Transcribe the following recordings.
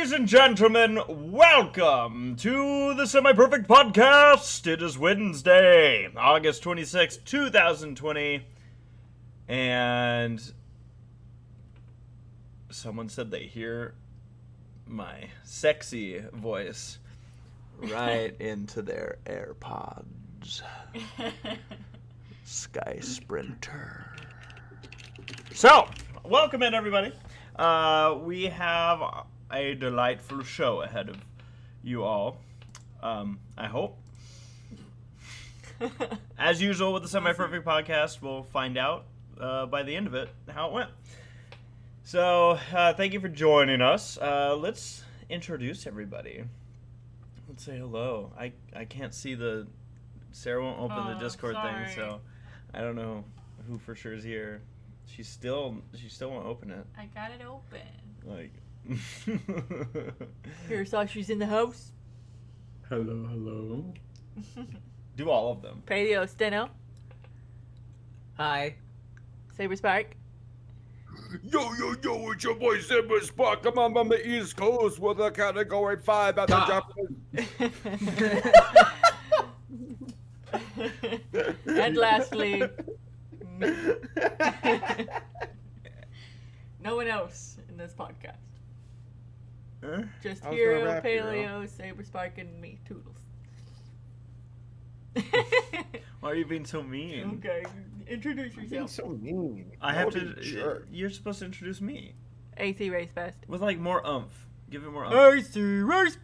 Ladies and gentlemen, welcome to the Semi-Perfect Podcast. It is Wednesday, August 26th, 2020, and someone said they hear my sexy voice right into their AirPods. Sky Sprinter. So, welcome in, everybody. We have a delightful show ahead of you all. I hope. As usual with the Semi-Perfect Podcast, we'll find out by the end of it how it went. So, thank you for joining us. Let's introduce everybody. Let's say hello. I can't see the... Sarah won't open the Discord thing, so I don't know who for sure is here. She still won't open it. I got it open. Like... Hirosashii's in the house. Hello, hello. Do all of them. PaleoSteno. Hi. Saberspark. Yo, it's your boy Saberspark. I'm on the East Coast with a category 5 at the Japanese. And lastly, no one else in this podcast. Huh? Just I was gonna Hero, rap you, Paleo, Saberspark, and me, Toodles. Why are you being so mean? Okay, introduce You're yourself. so mean. I have What a to... jerk. You're supposed to introduce me. ACRacebest. With like more oomph. Give it more oomph. ACRacebest!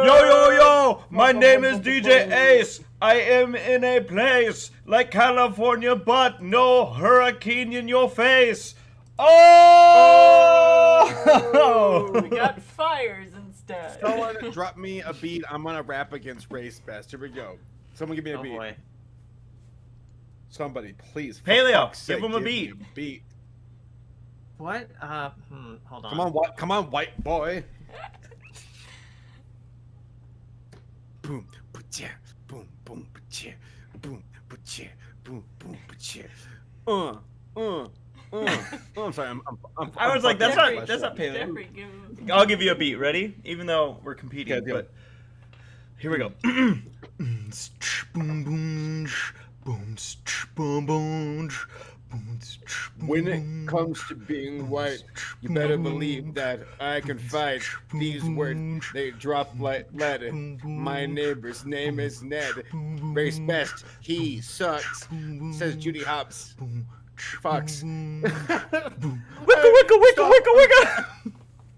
Yo! My name is DJ Ace. I am in a place like California, but no hurricane in your face. Oh! We got fires instead. Someone drop me a beat. I'm gonna rap against ACRacebest. Here we go. Someone give me a beat. Boy. Somebody, please. for Paleo, fuck's sake, give him a me beat. beat. What? Hold on. Come on, white boy. Boom, pa-chia, boom, pa-chia, boom, pa-chia, boom, pa-chia. I'm sorry. I was like, that's not Paleo. Jeffrey, give him. I'll give you a beat. Ready? Even though we're competing, Yeah, deal. but here we go. When it comes to being white, you better believe that I can fight. These words, they drop like lead. My neighbor's name is Ned. ACRacebest, he sucks, says Judy Hopps. Fox. Wicka!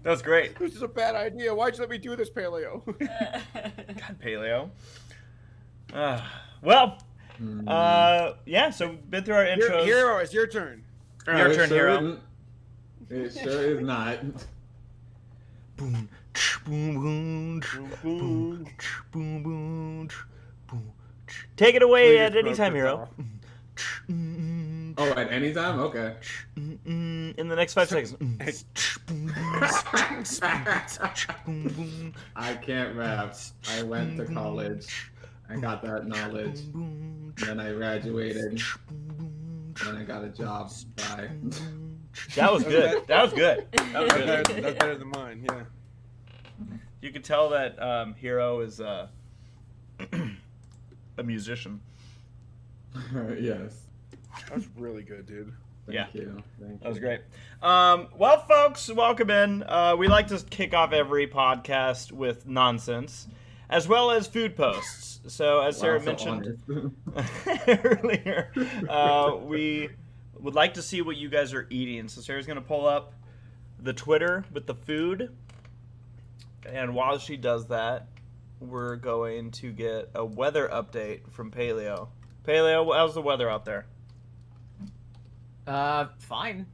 That's great. This is a bad idea. Why'd you let me do this, Paleo? God, Paleo. Well, yeah, so we've been through our intros. Hero, it's your turn. Your turn, Hero. It sure is not. Take it away Please, at any bro, time, good Hero. Oh, at any time? Okay. In the next 5 seconds. I can't rap. I went to college. I got that knowledge. Then I graduated. Then I got a job. Bye. That was good. That was good. That's better than mine, yeah. You could tell that Hero is a musician. Yes. That was really good, dude. Thank you. Thank you. That was great. Well, folks, welcome in. We like to kick off every podcast with nonsense, as well as food posts. So, as Sarah Wow, so mentioned honest. earlier, we would like to see what you guys are eating. So, Sarah's going to pull up the Twitter with the food. And while she does that, we're going to get a weather update from Paleo. Paleo, how's the weather out there? Fine.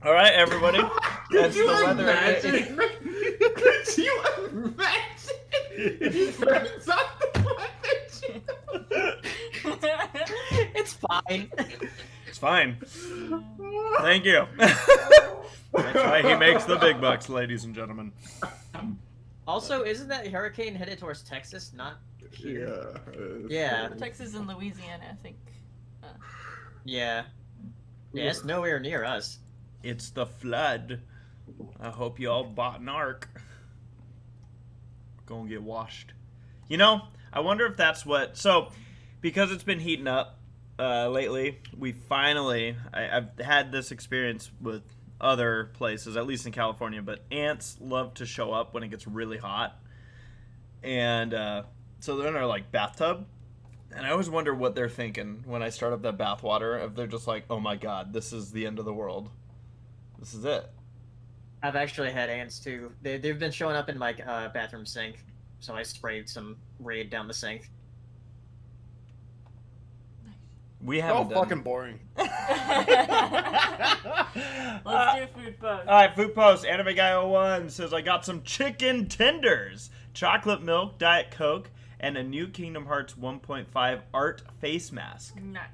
All right, everybody. That's the weather. Imagine? Could you imagine? It's fine. It's fine. Thank you. That's why he makes the big bucks, ladies and gentlemen. Also, isn't that hurricane headed towards Texas? Not here. Yeah. Texas and Louisiana, I think. Yeah. Yeah, it's nowhere near us. It's the flood. I hope you all bought an Ark. Go and get washed. You know, I wonder if that's what... So, because it's been heating up lately, we finally... I've had this experience with other places, at least in California, but ants love to show up when it gets really hot. And so they're in our, like, bathtub. And I always wonder what they're thinking when I start up that bath water. If they're just like, oh my god, this is the end of the world. This is it. I've actually had ants too. They've been showing up in my bathroom sink, so I sprayed some Raid down the sink. We So haven't done... fucking boring. Let's do food post. Alright, food post. Anime Guy 01 says, I got some chicken tenders, chocolate milk, Diet Coke, and a new Kingdom Hearts 1.5 art face mask. Nice.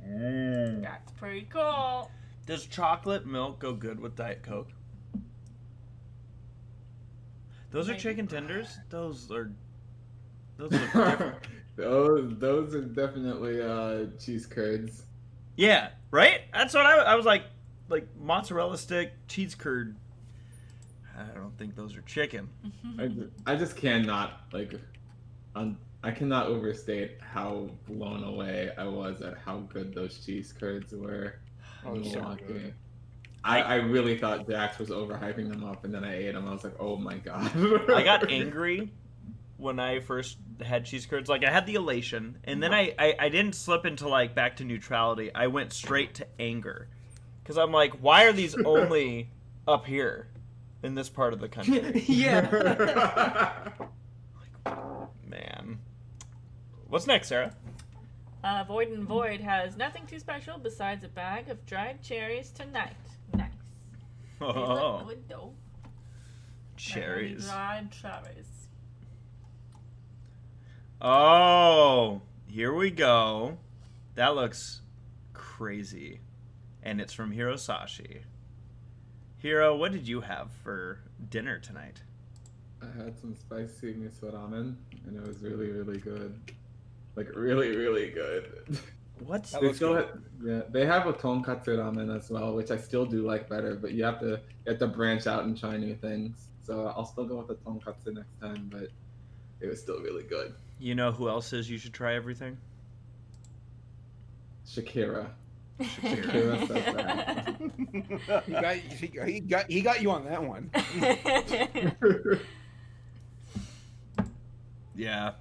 Mm. That's pretty cool. Does chocolate milk go good with Diet Coke? Those are Maybe. chicken tenders? Those look different. Those are definitely cheese curds. Yeah, right? That's what I was like mozzarella stick, cheese curd. I don't think those are chicken. I just cannot I cannot overstate how blown away I was at how good those cheese curds were. Oh, in so Milwaukee. good. I really thought Jax was overhyping them up, and then I ate them. I was like, oh my god. I got angry when I first had cheese curds. Like, I had the elation, and then I didn't slip into, like, back to neutrality. I went straight to anger. Because I'm like, why are these only up here in this part of the country? Yeah. Man. What's next, Sarah? Void and Void has nothing too special besides a bag of dried cherries tonight. Nice. They look Oh, good though. cherries. Dried cherries. Oh, here we go. That looks crazy. And it's from Hirosashii. Hiro, what did you have for dinner tonight? I had some spicy miso ramen, and it was really, really good. Like, really, really good. What's That They looks still good. they have a tonkatsu ramen as well, which I still do like better, but you have to branch out and try new things. So I'll still go with the tonkatsu next time, but it was still really good. You know who else says you should try everything? Shakira. Shakira says that. he got you on that one. Yeah.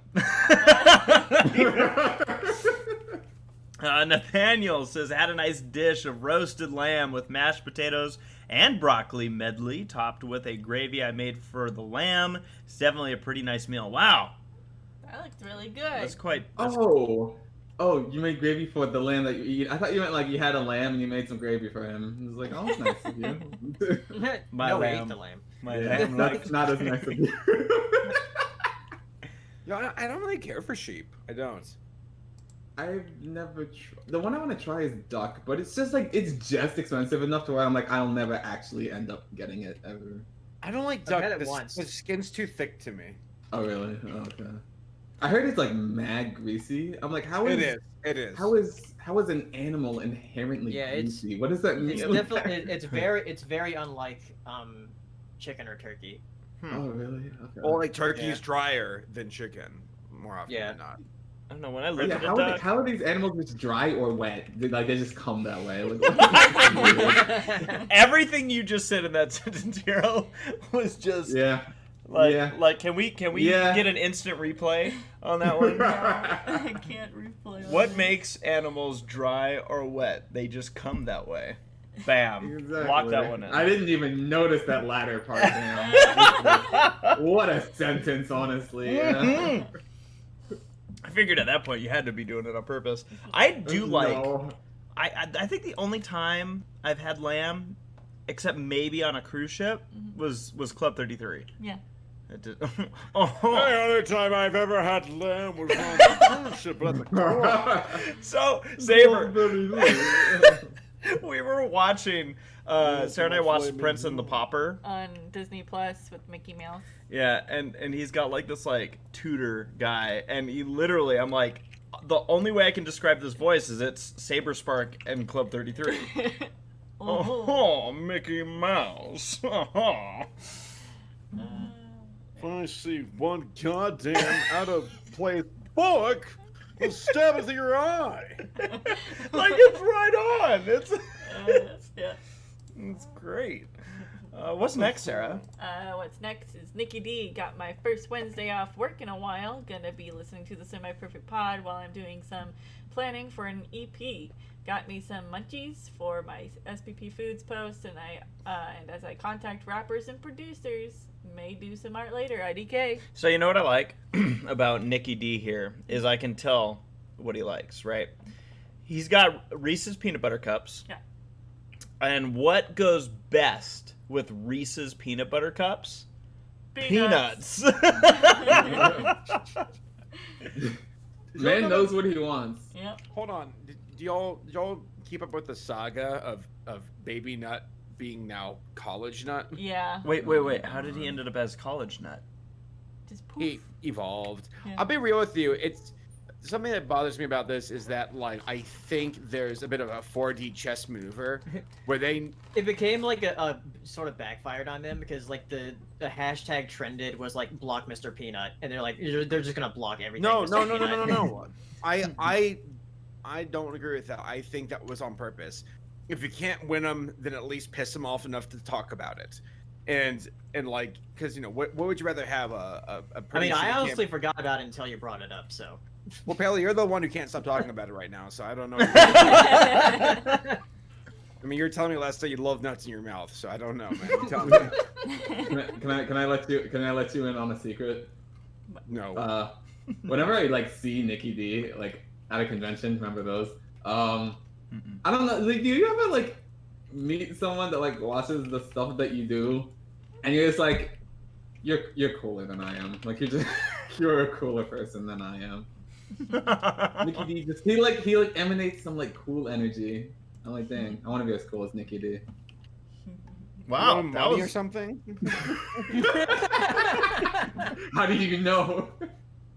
Nathaniel says, had a nice dish of roasted lamb with mashed potatoes and broccoli medley, topped with a gravy I made for the lamb. It's definitely a pretty nice meal. Wow. That looked really good. That's quite... Oh, you made gravy for the lamb that you eat. I thought you meant like you had a lamb and you made some gravy for him. It was like, oh, that's nice of you. My no, we lamb. ate the lamb. My Yeah, lamb that's not as nice of you. No, I don't really care for sheep. I don't. I've never the one I want to try is duck, but it's just like it's just expensive enough to where I'm like I'll never actually end up getting it ever. I don't like I've duck. had it The once. skin's too thick to me. Oh really? Oh, okay. I heard it's like mad greasy. I'm like, how is It is. how is an animal inherently Yeah, it's- greasy? What does that mean? It's definitely it's very unlike chicken or turkey. Oh really? Okay. Well, like turkey's Yeah. drier than chicken, more often Yeah. than not. I don't know, when I look Yeah, at a how duck... are these animals just dry or wet? Like they just come that way. Everything you just said in that sentence, Hero, was just... Yeah. Like, can we Yeah. get an instant replay on that one? I can't replay. What makes animals dry or wet? They just come that way. Bam. Exactly. Lock that one in. I didn't even notice that latter part. Damn. What a sentence, honestly. Yeah. Mhm. I figured at that point you had to be doing it on purpose. I do like... No. I think the only time I've had lamb, except maybe on a cruise ship, was Club 33. Yeah. It did. The Oh. only time I've ever had lamb was on the cruise ship at the So, Saber, we were watching, Sarah and I watched Prince and the Pauper. On Disney Plus with Mickey Mouse. Yeah, and he's got like this like tutor guy, and he literally, I'm like, the only way I can describe this voice is it's Saberspark and Club 33. Oh, Mickey Mouse. If I see one goddamn out of place book, I'll stab it through your eye. Like it's right on. It's great. What's next, Sarah? What's next is Nikki D. Got my first Wednesday off work in a while. Gonna be listening to the Semi-Perfect Pod while I'm doing some planning for an EP. Got me some munchies for my SPP Foods post, and and as I contact rappers and producers, may do some art later. IDK. So you know what I like about Nicky D here is I can tell what he likes, right? He's got Reese's peanut butter cups. Yeah. And what goes best with Reese's peanut butter cups? Peanuts. Man knows what he wants. Yep. Hold on. Do y'all keep up with the saga of Baby Nut being now College Nut? Yeah. Wait. How did he end up as College Nut? Just poof. He evolved. Yeah. I'll be real with you. It's something that bothers me about this is that, like, I think there's a bit of a 4D chess mover where It became like a sort of backfired on them because like the hashtag trended was like block Mr. Peanut, and they're like they're just gonna block everything. No. Mr. Peanut. I don't agree with that. I think that was on purpose. If you can't win them, then at least piss them off enough to talk about it. And like, because what would you rather have a I mean, I honestly forgot about it until you brought it up. So. Well, Paley, you're the one who can't stop talking about it right now, so I don't know. I mean, you were telling me last night you love nuts in your mouth, so I don't know, man. You tell me. Can I let you in on a secret? No. Whenever I like see Nicky D like at a convention, remember those? I don't know. Like, do you ever like meet someone that like watches the stuff that you do, and you're just like, you're cooler than I am. Like you're a cooler person than I am. Nicky D just he emanates some like cool energy. I'm like, dang, I want to be as cool as Nicky D. Wow, that that was... was or something. How do you know?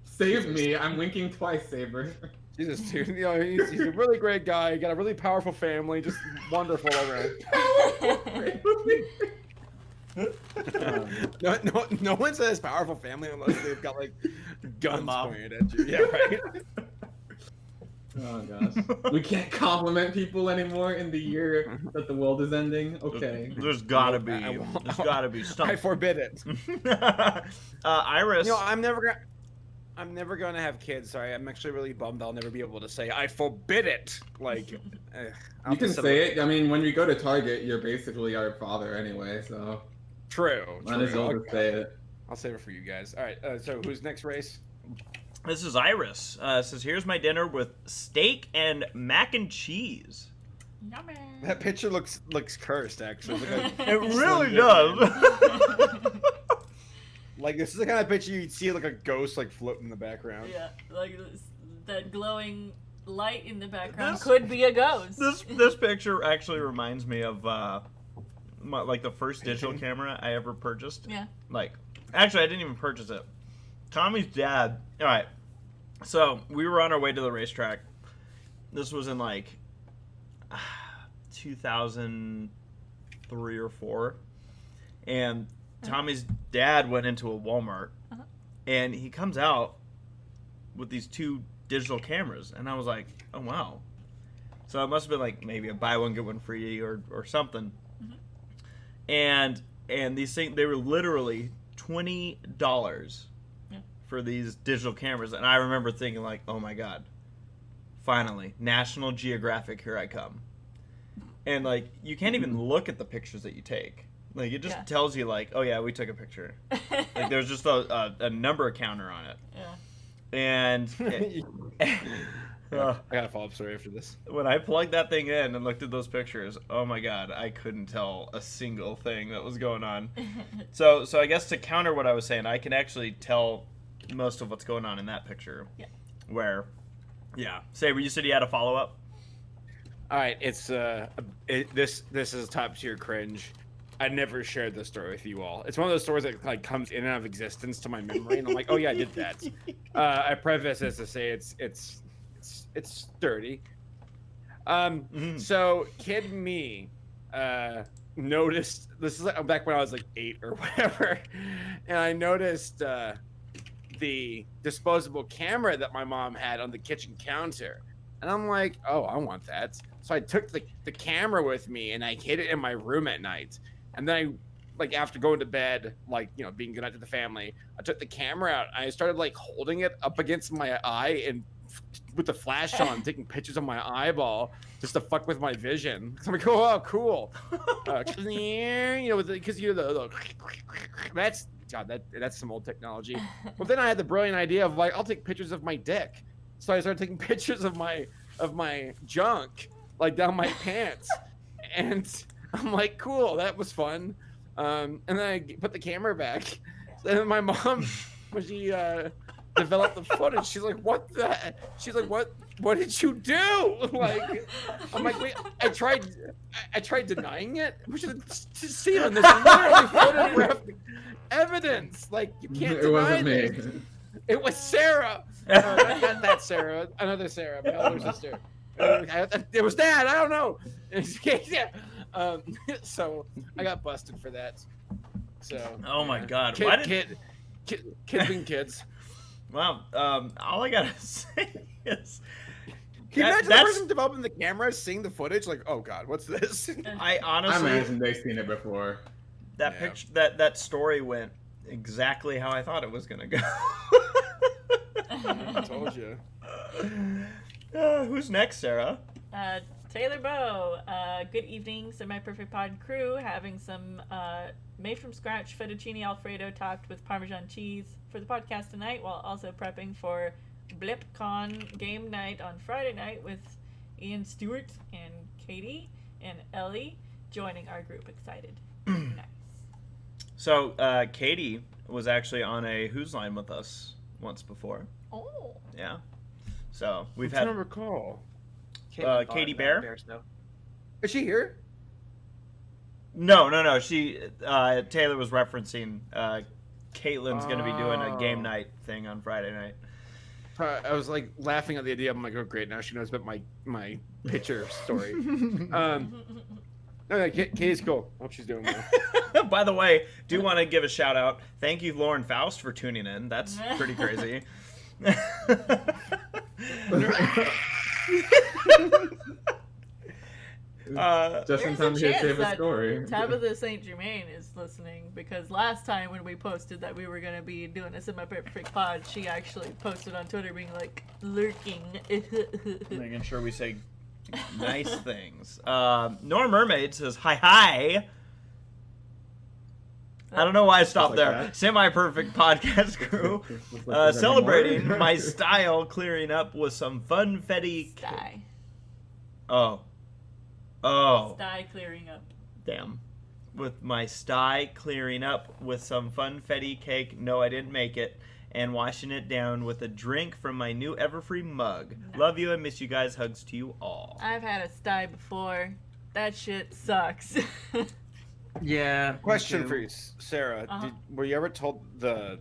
Save me! I'm winking twice, Saber. Jesus, dude. He's a really great guy. He got a really powerful family. Just wonderful around. No one says powerful family unless they've got like guns pointed at you. Yeah, right. Oh gosh, we can't compliment people anymore in the year that the world is ending. Okay, there's gotta be something. I forbid it. Iris. I'm never gonna have kids. Sorry, I'm actually really bummed. I'll never be able to say I forbid it. Like, you can say it. I mean, when we go to Target, you're basically our father anyway. So true. Might as well just say it. I'll save it for you guys. All right. So who's next race? This is Iris. Says, here's my dinner with steak and mac and cheese. Yummy. That picture looks cursed, actually. It really does. Like, this is the kind of picture you'd see like a ghost like floating in the background. Yeah, like that glowing light in the background could be a ghost. This picture actually reminds me of like the first digital camera I ever purchased. Yeah. Like, actually, I didn't even purchase it. Tommy's dad. All right. So we were on our way to the racetrack. This was in like 2003 or 4, and Tommy's dad went into a Walmart, and he comes out with these 2 digital cameras, and I was like, oh wow. So it must have been like maybe a buy one get one free or something. And these things, they were literally $20 for these digital cameras, and I remember thinking like, oh my god, finally, National Geographic, here I come. And like, you can't even look at the pictures that you take. Like, it just tells you like, oh yeah, we took a picture. Like, there's just a number counter on it. Yeah. And I got a follow-up story after this. when I plugged that thing in and looked at those pictures, oh my god, I couldn't tell a single thing that was going on. So I guess to counter what I was saying, I can actually tell most of what's going on in that picture. Yeah. Where, yeah. Saber, you said you had a follow-up? All right, it's this is top tier cringe. I never shared this story with you all. It's one of those stories that like comes in and out of existence to my memory, and I'm like, oh yeah, I did that. I preface this to say it's sturdy. So kid me noticed, this is like back when I was like 8 or whatever, and I noticed the disposable camera that my mom had on the kitchen counter, and I'm like, oh, I want that. So I took the camera with me and I hid it in my room at night, and then I, like, after going to bed, like, you know, being good night to the family, I took the camera out and I started like holding it up against my eye and with the flash on, taking pictures of my eyeball just to fuck with my vision. I'm like, oh, cool. You know, because you know the that's God, that's some old technology. Well, then I had the brilliant idea of like, I'll take pictures of my dick. So I started taking pictures of my junk, like down my pants, and I'm like, cool, that was fun. And then I put the camera back. And then my mom, when she developed the footage, she's like, what the? She's like, what did you do? Like, I'm like, wait, I tried denying it, which is Steven, there's literally photographic evidence. Like, you can't deny this. It was Sarah. Not that Sarah, another Sarah, my older sister. It was Dad. I don't know. Yeah. So I got busted for that. So. Oh my God! Kids being kids. Wow. All I gotta say is. Can you imagine the person developing the camera seeing the footage? Like, oh God, what's this? I honestly. I imagine they've seen it before. That picture, that story went exactly how I thought it was gonna go. I told you. Who's next, Sarah? Taylor Bow. Good evening, Semi-Perfect Pod crew. Having some made from scratch fettuccine alfredo topped with Parmesan cheese for the podcast tonight, while also prepping for BlipCon game night on Friday night with Ian Stewart and Katie and Ellie joining our group. Excited. Nice. So Katie was actually on a Who's Line with us once before. Oh. Yeah. So we've I'm had. trying to recall. Katie Bear. Is she here? No. She Taylor was referencing Caitlin's going to be doing a game night thing on Friday night. I was like laughing at the idea. I'm like, oh great, now she knows about my picture story. No, Katie's cool. Hope she's doing well. By the way, do want to give a shout out. Thank you, Lauren Faust, for tuning in. That's pretty crazy. Just in time to hear Taylor's story. Tabitha St. Germain is listening, because last time when we posted that we were going to be doing a Semi-Perfect Pod, she actually posted on Twitter being like, lurking. Making sure we say nice things. Nora Mermaid says, hi. I don't know why I stopped like there. that. Semi-Perfect podcast crew. Celebrating my style clearing up with some funfetti. Sty. Oh. Sty clearing up. Damn. With my sty clearing up with some funfetti cake. No, I didn't make it. And washing it down with a drink from my new Everfree mug. Nice. Love you and miss you guys. Hugs to you all. I've had a sty before. That shit sucks. Yeah. Question for you, Sarah. Uh-huh. Were you ever told the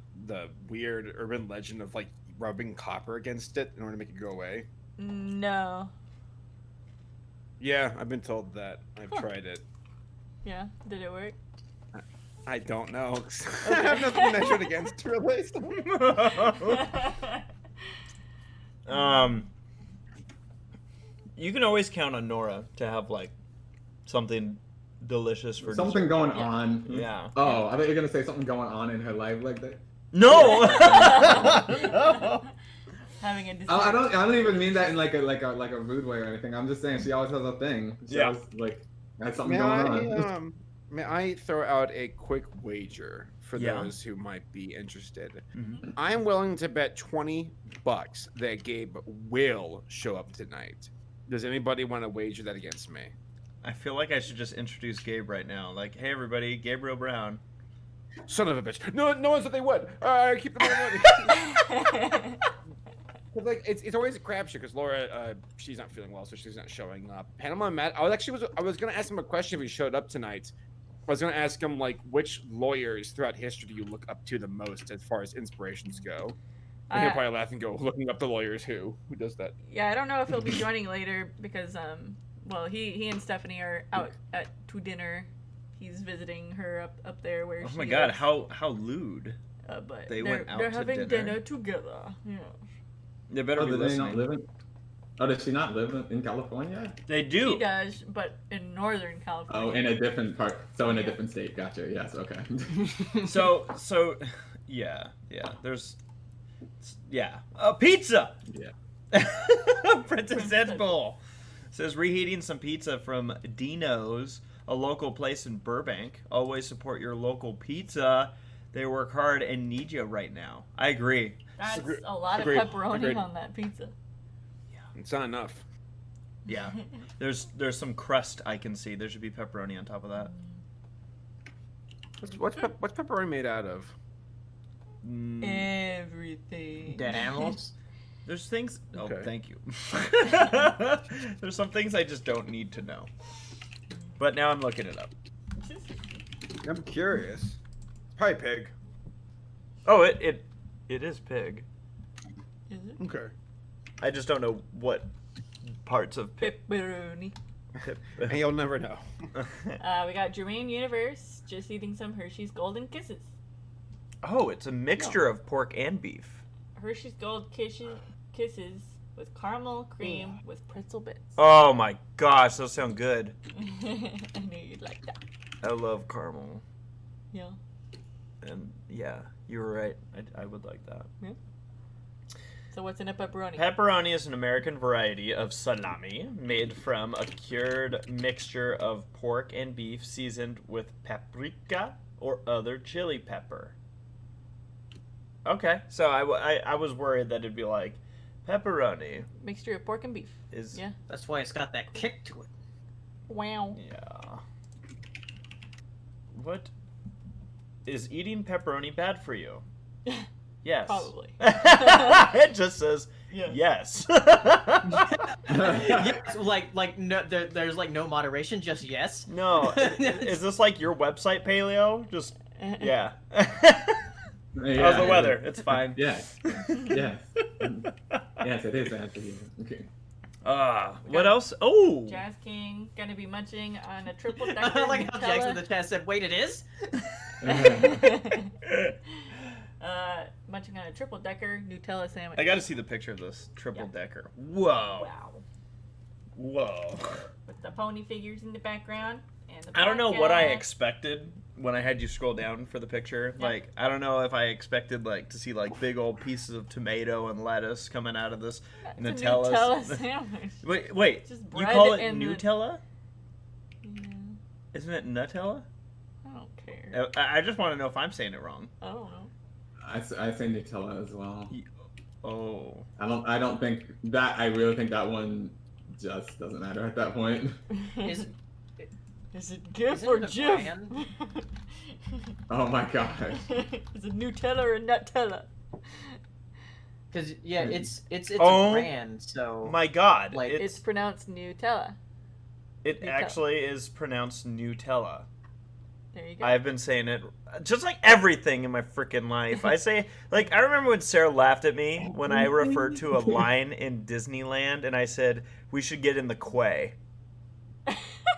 weird urban legend of like rubbing copper against it in order to make it go away? No. Yeah, I've been told that. I've tried it. Yeah, did it work? I don't know. I have nothing to measure it against, really. You can always count on Nora to have like something delicious for Something dessert. going on. Yeah. Oh, I thought you were gonna say something going on in her life like that. No. Having a dessert. I don't even mean that in like a rude way or anything. I'm just saying she always has a thing. She always, like, has something going on. May I throw out a quick wager for Yeah. those who might be interested? Mhm. I'm willing to bet $20 that Gabe will show up tonight. Does anybody want to wager that against me? I feel like I should just introduce Gabe right now. Like, hey everybody, Gabriel Brown. Son of a bitch! No one said they would. Keep them on. Like it's always a crapshoot because Laura, she's not feeling well, so she's not showing up. Panama Matt, I was gonna ask him a question if he showed up tonight. I was gonna ask him like, which lawyers throughout history do you look up to the most as far as inspirations go? And he'll probably laugh and go, looking up the lawyers who does that? Yeah, I don't know if he'll be joining later because Well, he and Stephanie are out to dinner. He's visiting her up there where Oh she my god, is. how lewd. But they they're, went out they're to having dinner? together. Yeah. They better Oh, be did they not listening. live in? Oh, does she not live in California? They He do. does, but in Northern California. Oh, in a different part. So in a Yeah. different state. Gotcha. Yes. Okay. So yeah. There's pizza. Yeah. Princess Edge Bowl says reheating some pizza from Dino's, a local place in Burbank. Always support your local pizza. They work hard and need you right now. I agree. That's Agree- a lot agreed. of pepperoni Agreed. on that pizza. It's not enough. Yeah. There's some crust I can see. There should be pepperoni on top of that. What's pepperoni made out of? Mm, Everything. Dead animals. there's things. Oh, Okay. thank you. There's some things I just don't need to know. But now I'm looking it up. I'm curious. It's probably pig. Oh, it is pig. Is it? Okay. I just don't know what parts of pig. Pepperoni. And you'll never know. We got Jermaine Universe just eating some Hershey's Golden Kisses. Oh, it's a mixture of pork and beef. Hershey's Gold Kisses with caramel cream with pretzel bits. Oh my gosh, those sound good. I knew you'd like that. I love caramel. Yeah. And yeah, you were right. I would like that. So what's in a pepperoni? Pepperoni is an American variety of salami made from a cured mixture of pork and beef seasoned with paprika or other chili pepper. Okay, so I was worried that it'd be like pepperoni Mixture of pork and beef. is Yeah. That's why it's got that kick to it. Wow. yeah. What is eating pepperoni bad for you? Yes. Probably. It just says Yes. yes. Yes, like no, there's like no moderation, just yes. No, is this like your website, Paleo? Just yeah. Yeah, How's the weather? It's fine. Yes. Yes. Yes, it is bad for you. Okay. What else? Oh, Jazz King gonna be munching on a triple I decker like how Jackson in the Nutella. chat said, "Wait, it is." Munching on a triple decker Nutella sandwich. I got to see the picture of this triple decker. Whoa, Wow. whoa. With the pony figures in the background and the I don't know what I podcast. expected when I had you scroll down for the picture. Yeah. Like, I don't know if I expected like to see like big old pieces of tomato and lettuce coming out of this It's a Nutella. Nutella sandwich. Wait, Just you bread call it and the- Nutella? Yeah, Isn't it Nutella? I don't care. I just want to know if I'm saying it wrong. I don't know. I say Nutella as well. Oh. I don't think that. I really think that one just doesn't matter at that point. Is Is it good Is it for the Jim? brand? Oh my gosh. Is it Nutella or Nutella? because yeah, it's Oh a brand, so My God. Like, It's pronounced Nutella. It Nutella. actually is pronounced Nutella. There you go. I've been saying it just like everything in my freaking life. I say, like, I remember when Sarah laughed at me when I referred to a line in Disneyland and I said, we should get in the quay.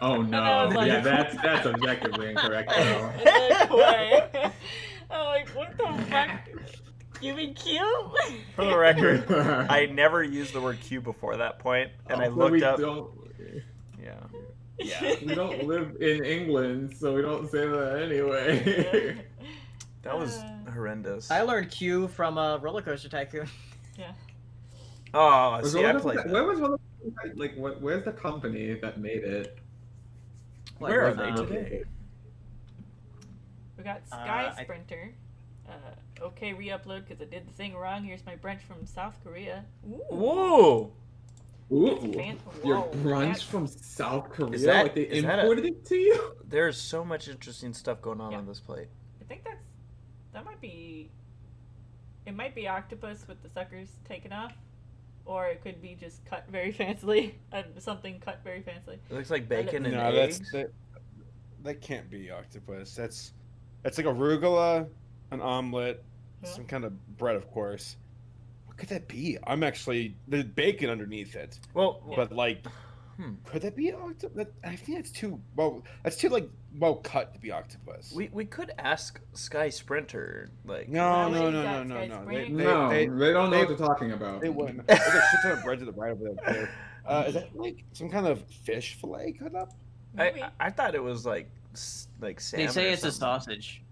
Oh And I no. was like- Yeah, that's objectively incorrect though. I'm like, what the fuck? You mean cute? For the record, I never used the word Q before that point, and I Also, looked we up. Don't, Yeah. Yeah. we don't live in England, so we don't say that anyway. That was horrendous. I learned Q from Roller Coaster Tycoon. Yeah. Oh, Was see, I Roller played Coaster- that. Where was Roller Coaster- like where's the company that made it? Where are Like, they today? We got Sky I- Sprinter. Okay, re-upload because I did the thing wrong. Here's my brunch from South Korea. Ooh. Whoa! Ooh, Fan- your whoa, brunch that's- from South Korea? that- like they is that a- imported it to you? There's so much interesting stuff going on Yeah. on this plate. I think that might be. It might be octopus with the suckers taken off, or it could be just cut very fancily. Something cut very fancily. It looks like bacon and No, eggs. that can't be octopus. That's like arugula, an omelet, Yeah. some kind of bread, of course. What could that be? I'm actually there's bacon underneath it, Well, but like Could that be octopus? I think that's too well. That's too like well cut to be octopus. We could ask Sky Sprinter. Like No. They No, don't know what they're talking about. They wouldn't. There's a shit ton of bread to the right over there. Is that like some kind of fish fillet cut up? Maybe. I thought it was like salmon. They say or it's a something. sausage.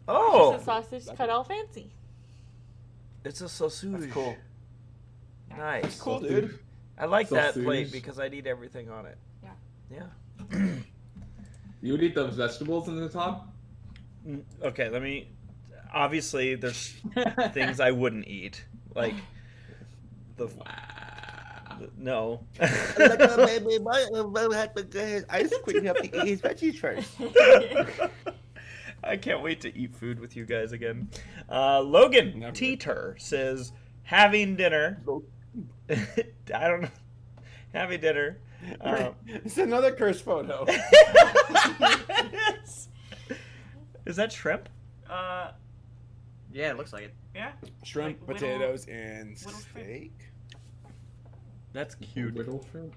Oh, It's a sausage cut all fancy. it's a sausage. That's cool. Nice. That's cool, dude. I like that Sausage. plate because I'd eat everything on it. Yeah. You would eat those vegetables in the top? Okay, let me. Obviously, there's things I wouldn't eat, like the. No. Baby, had to get his ice cream. You have to eat his veggies first. I can't wait to eat food with you guys again. Logan Never. Teeter says having dinner. I don't know. Having dinner. It's another curse photo. Is that shrimp? Yeah, it looks like it. Yeah. Shrimp, Like potatoes, and little shrimp. steak. That's cute. Whittle shrimp?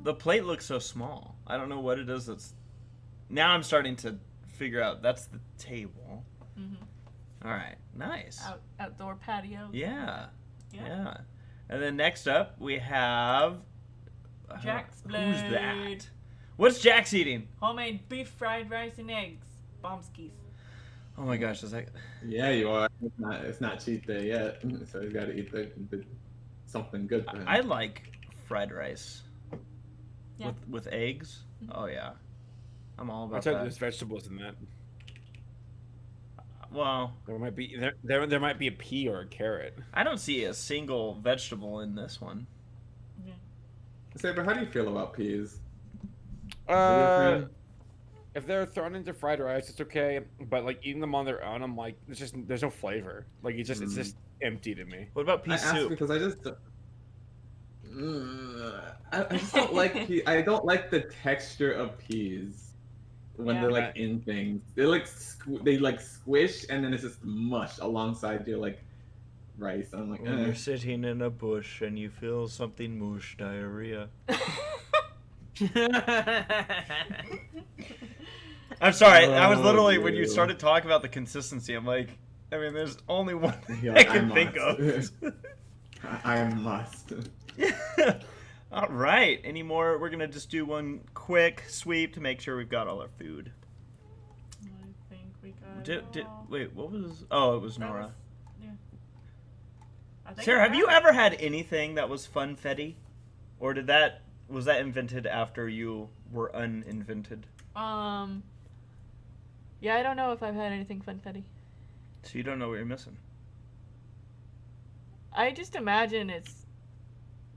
The plate looks so small. I don't know what it is. That's now I'm starting to figure out. That's the table. All right, nice. Outdoor patio. Yeah. Yeah. And then next up we have Jack's who's Blade. that? What's Jack's eating? Homemade beef fried rice and eggs. Bombskis. Oh my gosh, is that? Yeah, you are. It's not cheat day yet, so you gotta eat the something good. For him. I like fried rice. Yeah. With eggs. Oh yeah, I'm all I about thought that. there's vegetables in that. Well, There might be there might be a pea or a carrot. I don't see a single vegetable in this one. Saber, how do you feel about peas? If they're thrown into fried rice, it's okay. But like eating them on their own, I'm like, there's no flavor. Like it's just empty to me. What about pea I asked soup? because I just. I just don't like pea. I don't like the texture of peas when Yeah. they're like in things. They like they like squish and then it's just mush alongside your like rice. I'm like, When you're sitting in a bush and you feel something moosh diarrhea. I'm sorry. I was literally when you dude. started talking about the consistency. I'm like, I mean, there's only one You're I like, can I think must. of. I must. All right. Any more? We're gonna just do one quick sweep to make sure we've got all our food. I think we got it all. Wait, what was? Oh, it was That Nora. was- yeah. I think Sarah, I have you got it. ever had anything that was funfetti, or was that invented after you were uninvented? Yeah, I don't know if I've had anything funfetti. So you don't know what you're missing. I just imagine it's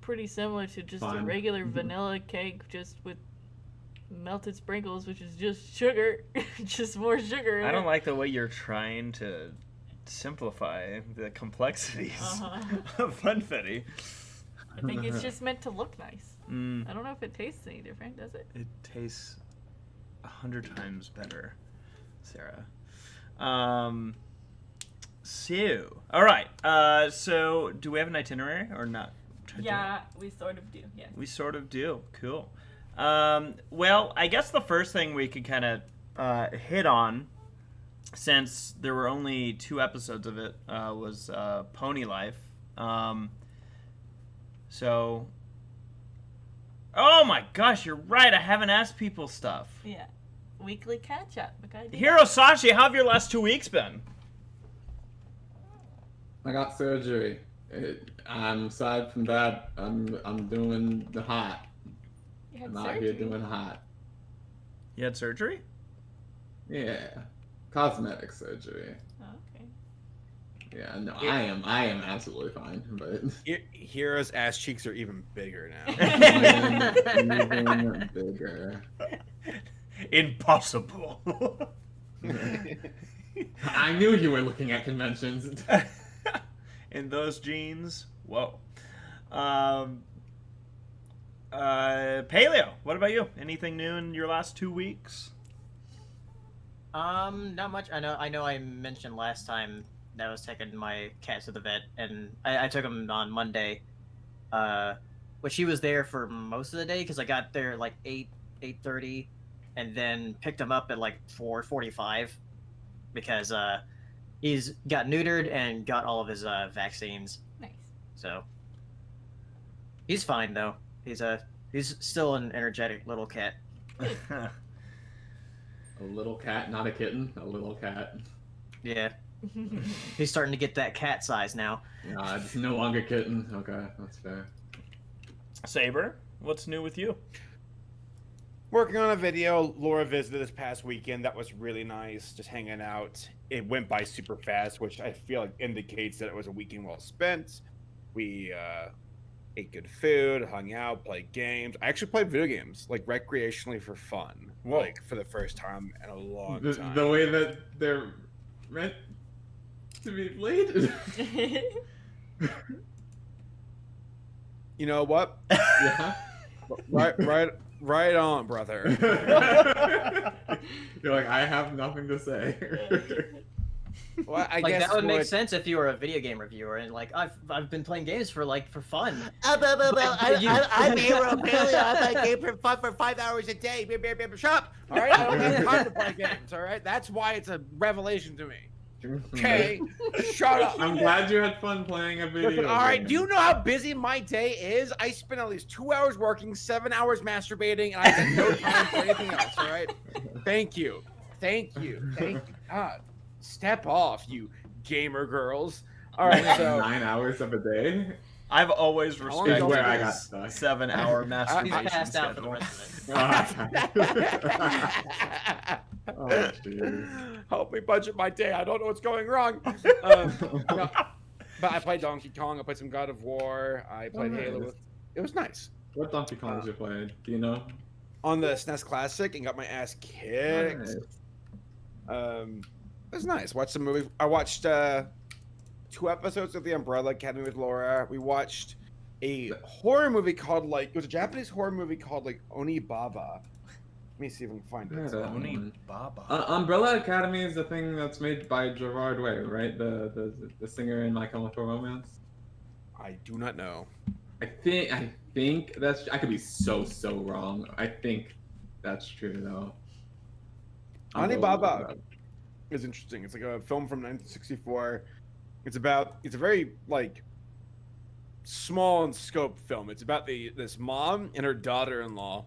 pretty similar to just a Fine. regular vanilla cake, just with melted sprinkles, which is just sugar, just more sugar. In I don't it. like the way you're trying to simplify the complexities of funfetti. I think it's just meant to look nice. Mm, I don't know if it tastes any different, does it? it tastes 100 times better, Sarah. So, all right. So, do we have an itinerary or not? Yeah, we sort of do. Yes. We sort of do. Cool. Well, I guess the first thing we could kind of hit on, since there were only 2 episodes of it, was Pony Life. So, oh my gosh, you're right. I haven't asked people stuff. Yeah. Weekly catch up. Hirosashii, how have your last 2 weeks been? I got surgery. Aside from that, I'm doing the hot. You had I'm out surgery. here doing hot. You had surgery? Yeah, cosmetic surgery. Oh, okay. Yeah, no, I am absolutely fine, but Hero's ass cheeks are even bigger now. I am even bigger. Impossible. I knew you were looking at conventions. In those jeans, whoa. Paleo, what about you? Anything new in your last 2 weeks? Not much. I know I mentioned last time that I was taking my cat to the vet, and I took him on Monday. which he was there for most of the day because I got there like 8:30, and then picked him up at like 4:45 because he's got neutered and got all of his vaccines. Nice. So he's fine though. He's still an energetic little cat. A little cat, not a kitten. A little cat. Yeah. He's starting to get that cat size now. It's no longer kitten. Okay, that's fair. Saber, what's new with you? Working on a video. Laura visited this past weekend. That was really nice, just hanging out. It went by super fast, which I feel like indicates that it was a weekend well spent. We ate good food, hung out, played games. I actually played video games, like recreationally for fun. Whoa. Like for the first time in a long time. The way that they're meant to be played. You know what? Yeah. Right on, brother. You're like, I have nothing to say. Well, I Like guess that would make sense if you were a video game reviewer and like I've been playing games for fun. I'm here on Paleo. I play games for fun for 5 hours a day. Shut up. All right, I don't have time to play games. All right, that's why it's a revelation to me. Okay, shut up. I'm glad you had fun playing a video Listen, all right, game. do you know how busy my day is? I spend at least 2 hours working, 7 hours masturbating, and I have no time for anything else. All right, thank you. God, step off, you gamer girls. All right, so 9 hours of a day? I've always long respected is where I got his stuck. 7-hour He's masturbation passed out for the schedule. rest of it. Oh, jeez. help me budget my day. I don't know what's going wrong. No, but I played Donkey Kong. I played some God of War. I played nice. Halo. It was nice. What Donkey Kongs you played? Do you know? On the SNES Classic and got my ass kicked. Nice. It was nice. Watched some movies. I watched 2 episodes of The Umbrella Academy with Laura. We watched a horror movie called it was a Japanese horror movie called Onibaba. Let me see if I can find it. Yeah. Oni Baba. Umbrella Academy is the thing that's made by Gerard Way, right? The singer in My Chemical Romance. I do not know. I think that's. I could be so wrong. I think that's true though. Onibaba is interesting. It's like a film from 1964. It's a very like small in scope film. It's about this mom and her daughter-in-law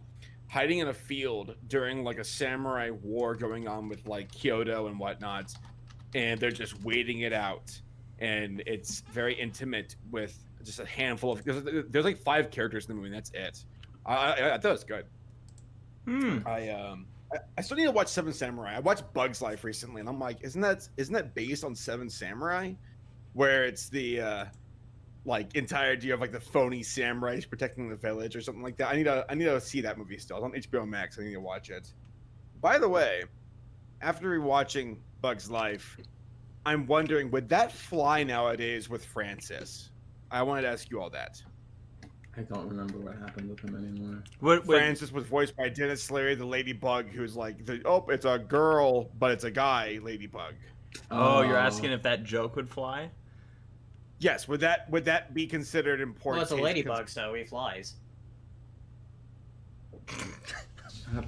hiding in a field during like a samurai war going on with like Kyoto and whatnot, and they're just waiting it out. And it's very intimate with just a handful of. There's like 5 characters in the movie. And that's it. I thought it was good. I still need to watch Seven Samurai. I watched Bug's Life recently, and I'm like, isn't that based on Seven Samurai, where it's the like entirety of like the phony samurais protecting the village or something like that? I need to see that movie still. It's on HBO Max. I need to watch it. By the way, after rewatching Bug's Life, I'm wondering, would that fly nowadays with Francis? I wanted to ask you all that. I don't remember what happened with him anymore. What, Francis was voiced by Dennis Leary, the ladybug, who's like, it's a girl, but it's a guy ladybug. Oh, you're asking if that joke would fly? Yes, would that be considered important? Well, it's a ladybug, so he flies. Shut up.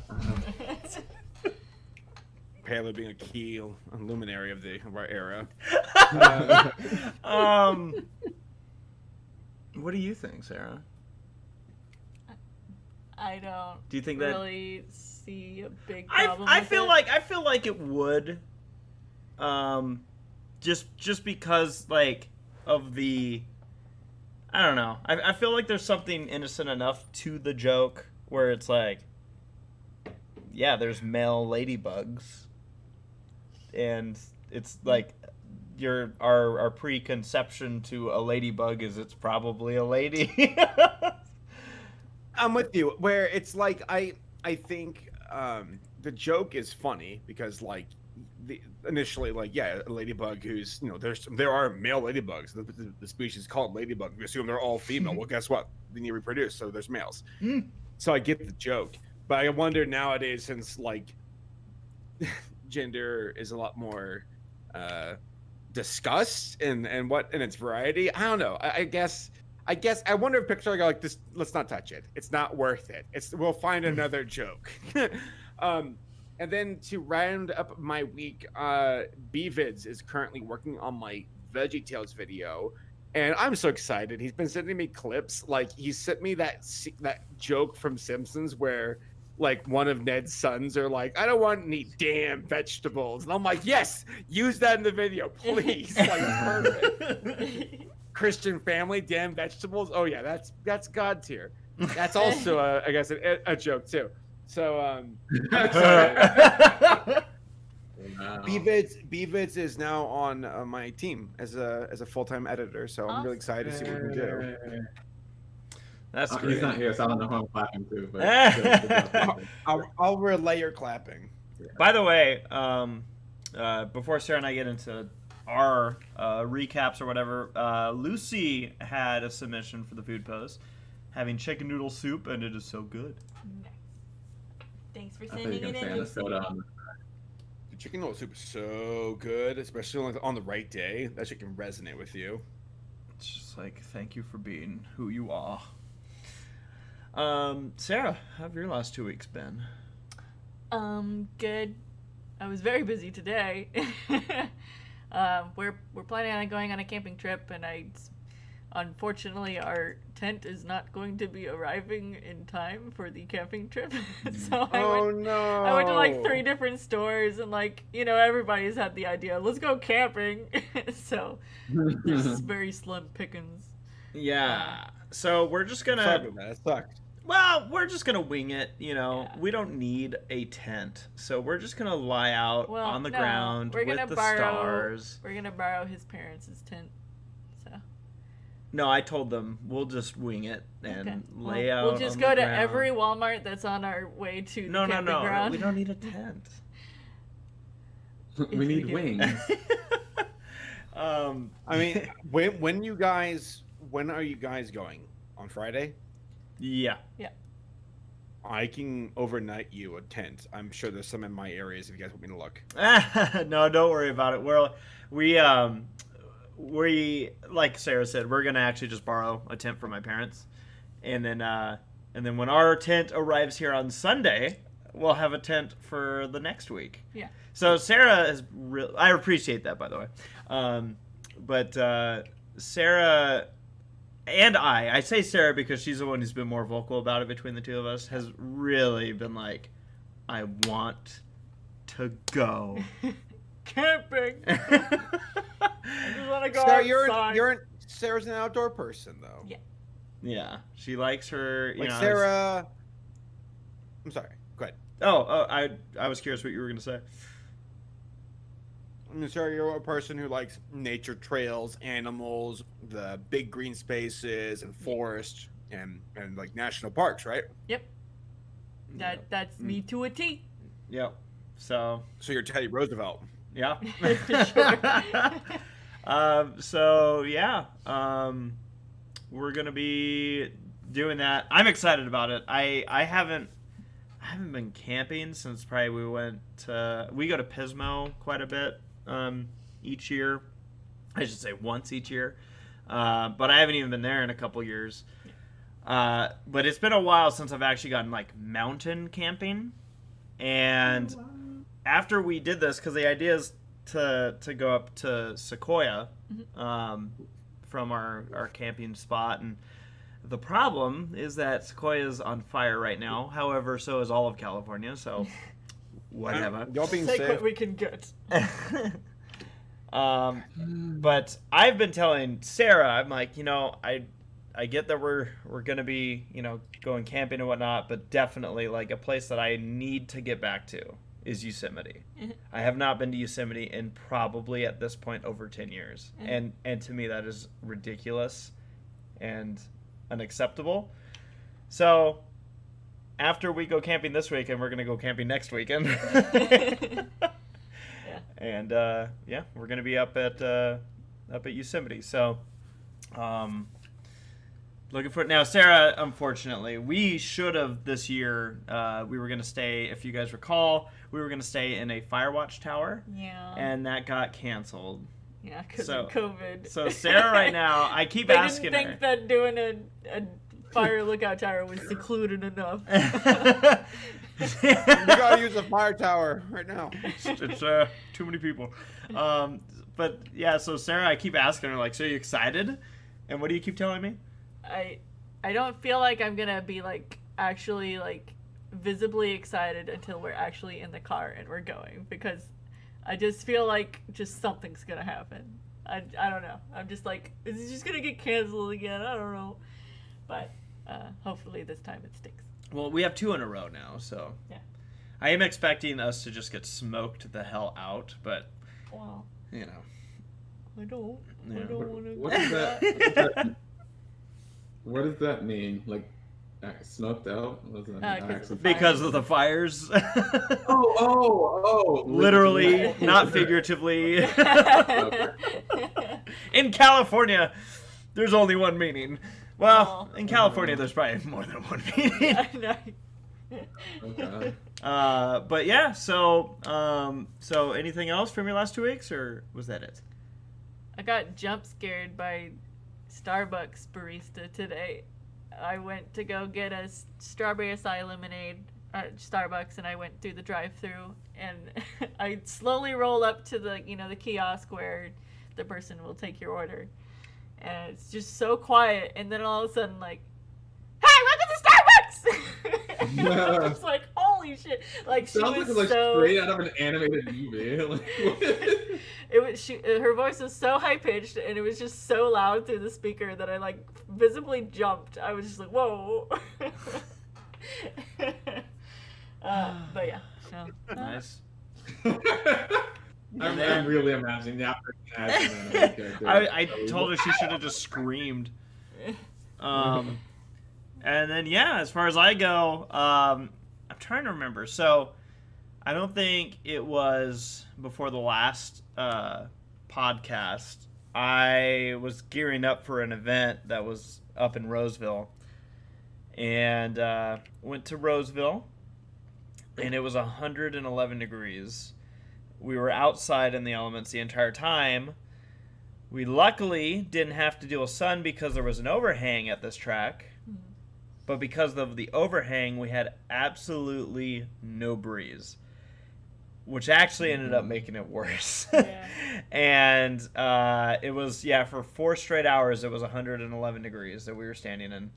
Paleo being a key luminary of our era. What do you think, Sarah? I don't Do you think that really see a big problem. I with feel it. I feel like it would. Just because like of the I don't know. I feel like there's something innocent enough to the joke where it's like, yeah, there's male ladybugs. And it's like our preconception to a ladybug is it's probably a lady. I'm with you. Where it's like I think the joke is funny because like initially like a ladybug who's there are male ladybugs. The species called ladybug. We assume they're all female. Well, guess what? They need to reproduce, so there's males. So I get the joke, but I wonder nowadays since like gender is a lot more discussed and its variety. I don't know. I guess I guess I wonder if Pixar go like this. Let's not touch it. It's not worth it. We'll find another joke. And then to round up my week, BVids is currently working on my VeggieTales video, and I'm so excited. He's been sending me clips. Like he sent me that joke from Simpsons where like one of Ned's sons are like, "I don't want any damn vegetables," and I'm like, "Yes, use that in the video, please." Like perfect. Christian family, damn vegetables. Oh yeah, that's God tier. That's also I guess a joke too. So I'm excited. Wow. BVids is now on my team as a full-time editor, so I'm really excited to see what we can do. That's great. He's not here, so I don't know who I'm clapping to. But I'll relay your clapping. By the way, before Sarah and I get into our recaps or whatever, Lucy had a submission for the food post, having chicken noodle soup, and it is so good. Nice. Thanks for I thought you sending were it gonna say in. on the soda on The chicken noodle soup is so good, especially on the right day. That shit can resonate with you. It's just like, thank you for being who you are. Sarah, how have your last 2 weeks been? Good. I was very busy today. We're planning on going on a camping trip, and unfortunately our tent is not going to be arriving in time for the camping trip. So I went to like 3 different stores, and like, everybody's had the idea, let's go camping. So there's very slim pickings. Yeah. So we're just gonna. Sorry about that. It sucked. Well, we're just gonna wing it. Yeah. We don't need a tent, so we're just gonna lie out on the ground we're with gonna the borrow, stars. We're gonna borrow his parents' tent. So. No, I told them we'll just wing it and lay out. We'll just on go the to ground. every Walmart that's on our way to the No, camping ground. we don't need a tent. we need wings. I mean, when are you guys going? On Friday? Yeah. I can overnight you a tent. I'm sure there's some in my areas if you guys want me to look. No, don't worry about it. We like Sarah said, we're gonna actually just borrow a tent from my parents, and then when our tent arrives here on Sunday, we'll have a tent for the next week. Yeah. So Sarah is I appreciate that, by the way, but Sarah and I say Sarah because she's the one who's been more vocal about it between the two of us, has really been like, I want to go camping. I just want to go outside. Sarah's an outdoor person, though. Yeah. Yeah, she likes her. Sarah. I'm sorry. Go ahead. I was curious what you were gonna say. I mean, Sarah, you're a person who likes nature trails, animals, the big green spaces, and forests, and like national parks, right? Yep. That's me to a T. Yep. So you're Teddy Roosevelt. Yeah. We're gonna be doing that. I'm excited about it. I haven't been camping since probably we go to Pismo quite a bit each year. I should say once each year, but I haven't even been there in a couple years. But it's been a while since I've actually gotten like mountain camping, and after we did this, because the idea is to go up to Sequoia from our camping spot, and the problem is that Sequoia is on fire right now. However, so is all of California, so whatever. Y'all being Take safe. what we can get. But I've been telling Sarah, I'm like, I get that we're gonna be, going camping and whatnot, but definitely like a place that I need to get back to is Yosemite. I have not been to Yosemite in probably at this point over 10 years. And to me that is ridiculous and unacceptable. So after we go camping this weekend, we're gonna go camping next weekend. And we're gonna be up at Yosemite. So looking for it now. Sarah, unfortunately, we should have this year. We were gonna stay, if you guys recall, we were gonna stay in a Firewatch tower. Yeah. And that got canceled. Yeah, because So- of COVID. So Sarah right now, I keep they asking didn't think that doing a fire lookout tower was secluded enough. her. We gotta use a fire tower right now. It's too many people. But yeah, so Sarah, I keep asking her like, so are you excited? And what do you keep telling me? I don't feel like I'm gonna be like actually like visibly excited until we're actually in the car and we're going, because I just feel like just something's gonna happen. I don't know. I'm just like, is it just gonna get canceled again? I don't know. But hopefully this time it sticks. Well, we have 2 in a row now, so Yeah. I am expecting us to just get smoked the hell out, but Well, you know. I don't. Yeah. I don't want to. What does that? What does that mean? Like, smoked out? What does that mean? 'Cause of Actually- the Because of the fires. Oh! Literally, not figuratively. In California, there's only one meaning. Well, in California, there's probably more than one meaning. Okay. But yeah, so anything else from your last 2 weeks, or was that it? I got jump scared by Starbucks barista today. I went to go get a strawberry acai lemonade at Starbucks, and I went through the drive-through, and I slowly roll up to the the kiosk where the person will take your order, and it's just so quiet, and then all of a sudden like, "Hey, welcome to Starbucks!" And I was just like, "Holy shit!" Like she Sounds was like so. straight out of an animated movie. Like, what? It was her voice was so high pitched, and it was just so loud through the speaker that I like visibly jumped. I was just like, "Whoa!" But yeah, no. Nice. I'm really imagining the African character. I told her she should have just screamed. And then yeah, as far as I go, I'm trying to remember. So I don't think it was before the last podcast. I was gearing up for an event that was up in Roseville, and went to Roseville, and it was 111 degrees. We were outside in the elements the entire time. We luckily didn't have to deal with sun because there was an overhang at this track. But because of the overhang, we had absolutely no breeze, which actually ended up making it worse. Yeah. And it was, for 4 straight hours, it was 111 degrees that we were standing in.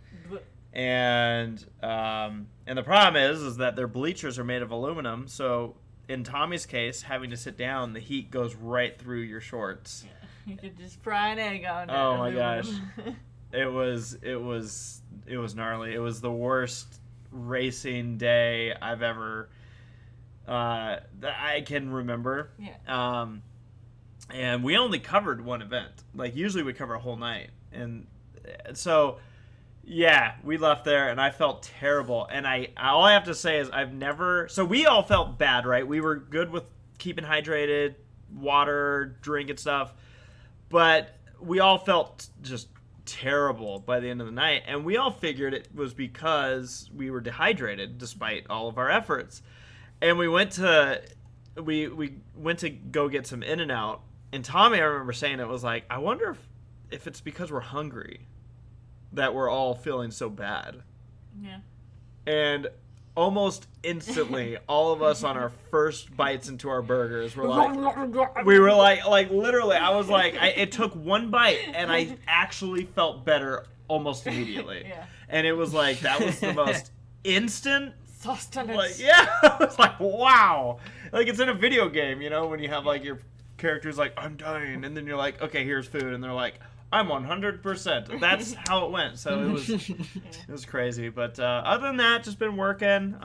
And the problem is that their bleachers are made of aluminum, so in Tommy's case, having to sit down, the heat goes right through your shorts. You could just fry an egg on it. Oh my gosh. It was gnarly. It was the worst racing day I've ever that I can remember. Yeah. And we only covered one event. Like usually we cover a whole night. And so yeah, we left there and I felt terrible. And all I have to say is so we all felt bad, right? We were good with keeping hydrated, water, drinking stuff. But we all felt just terrible by the end of the night, and we all figured it was because we were dehydrated despite all of our efforts. And we went to go get some In-N-Out, and Tommy, I remember saying, it was like, I wonder if it's because we're hungry that we're all feeling so bad. Yeah. And almost instantly, all of us on our first bites into our burgers were like, literally, I was like, it took one bite and I actually felt better almost immediately. Yeah. And it was like, that was the most instant, Sustenance. like, yeah, I was like, wow. Like it's in a video game, when you have like your character's like, I'm dying. And then you're like, okay, here's food. And they're like, I'm 100%. That's how it went. So it was crazy. But other than that, just been working.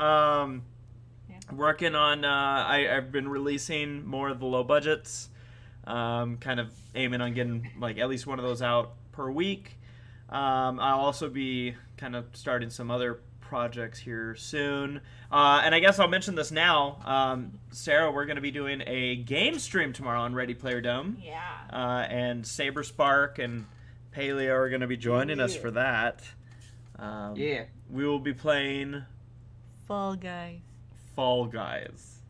Working on. I've been releasing more of the low budgets. Kind of aiming on getting like at least one of those out per week. I'll also be kind of starting some other projects here soon. And I guess I'll mention this now. Sarah, we're going to be doing a game stream tomorrow on Ready Player Dome. Yeah. And Saberspark and Paleo are going to be joining us for that. Yeah. We will be playing Fall Guys. Fall Guys.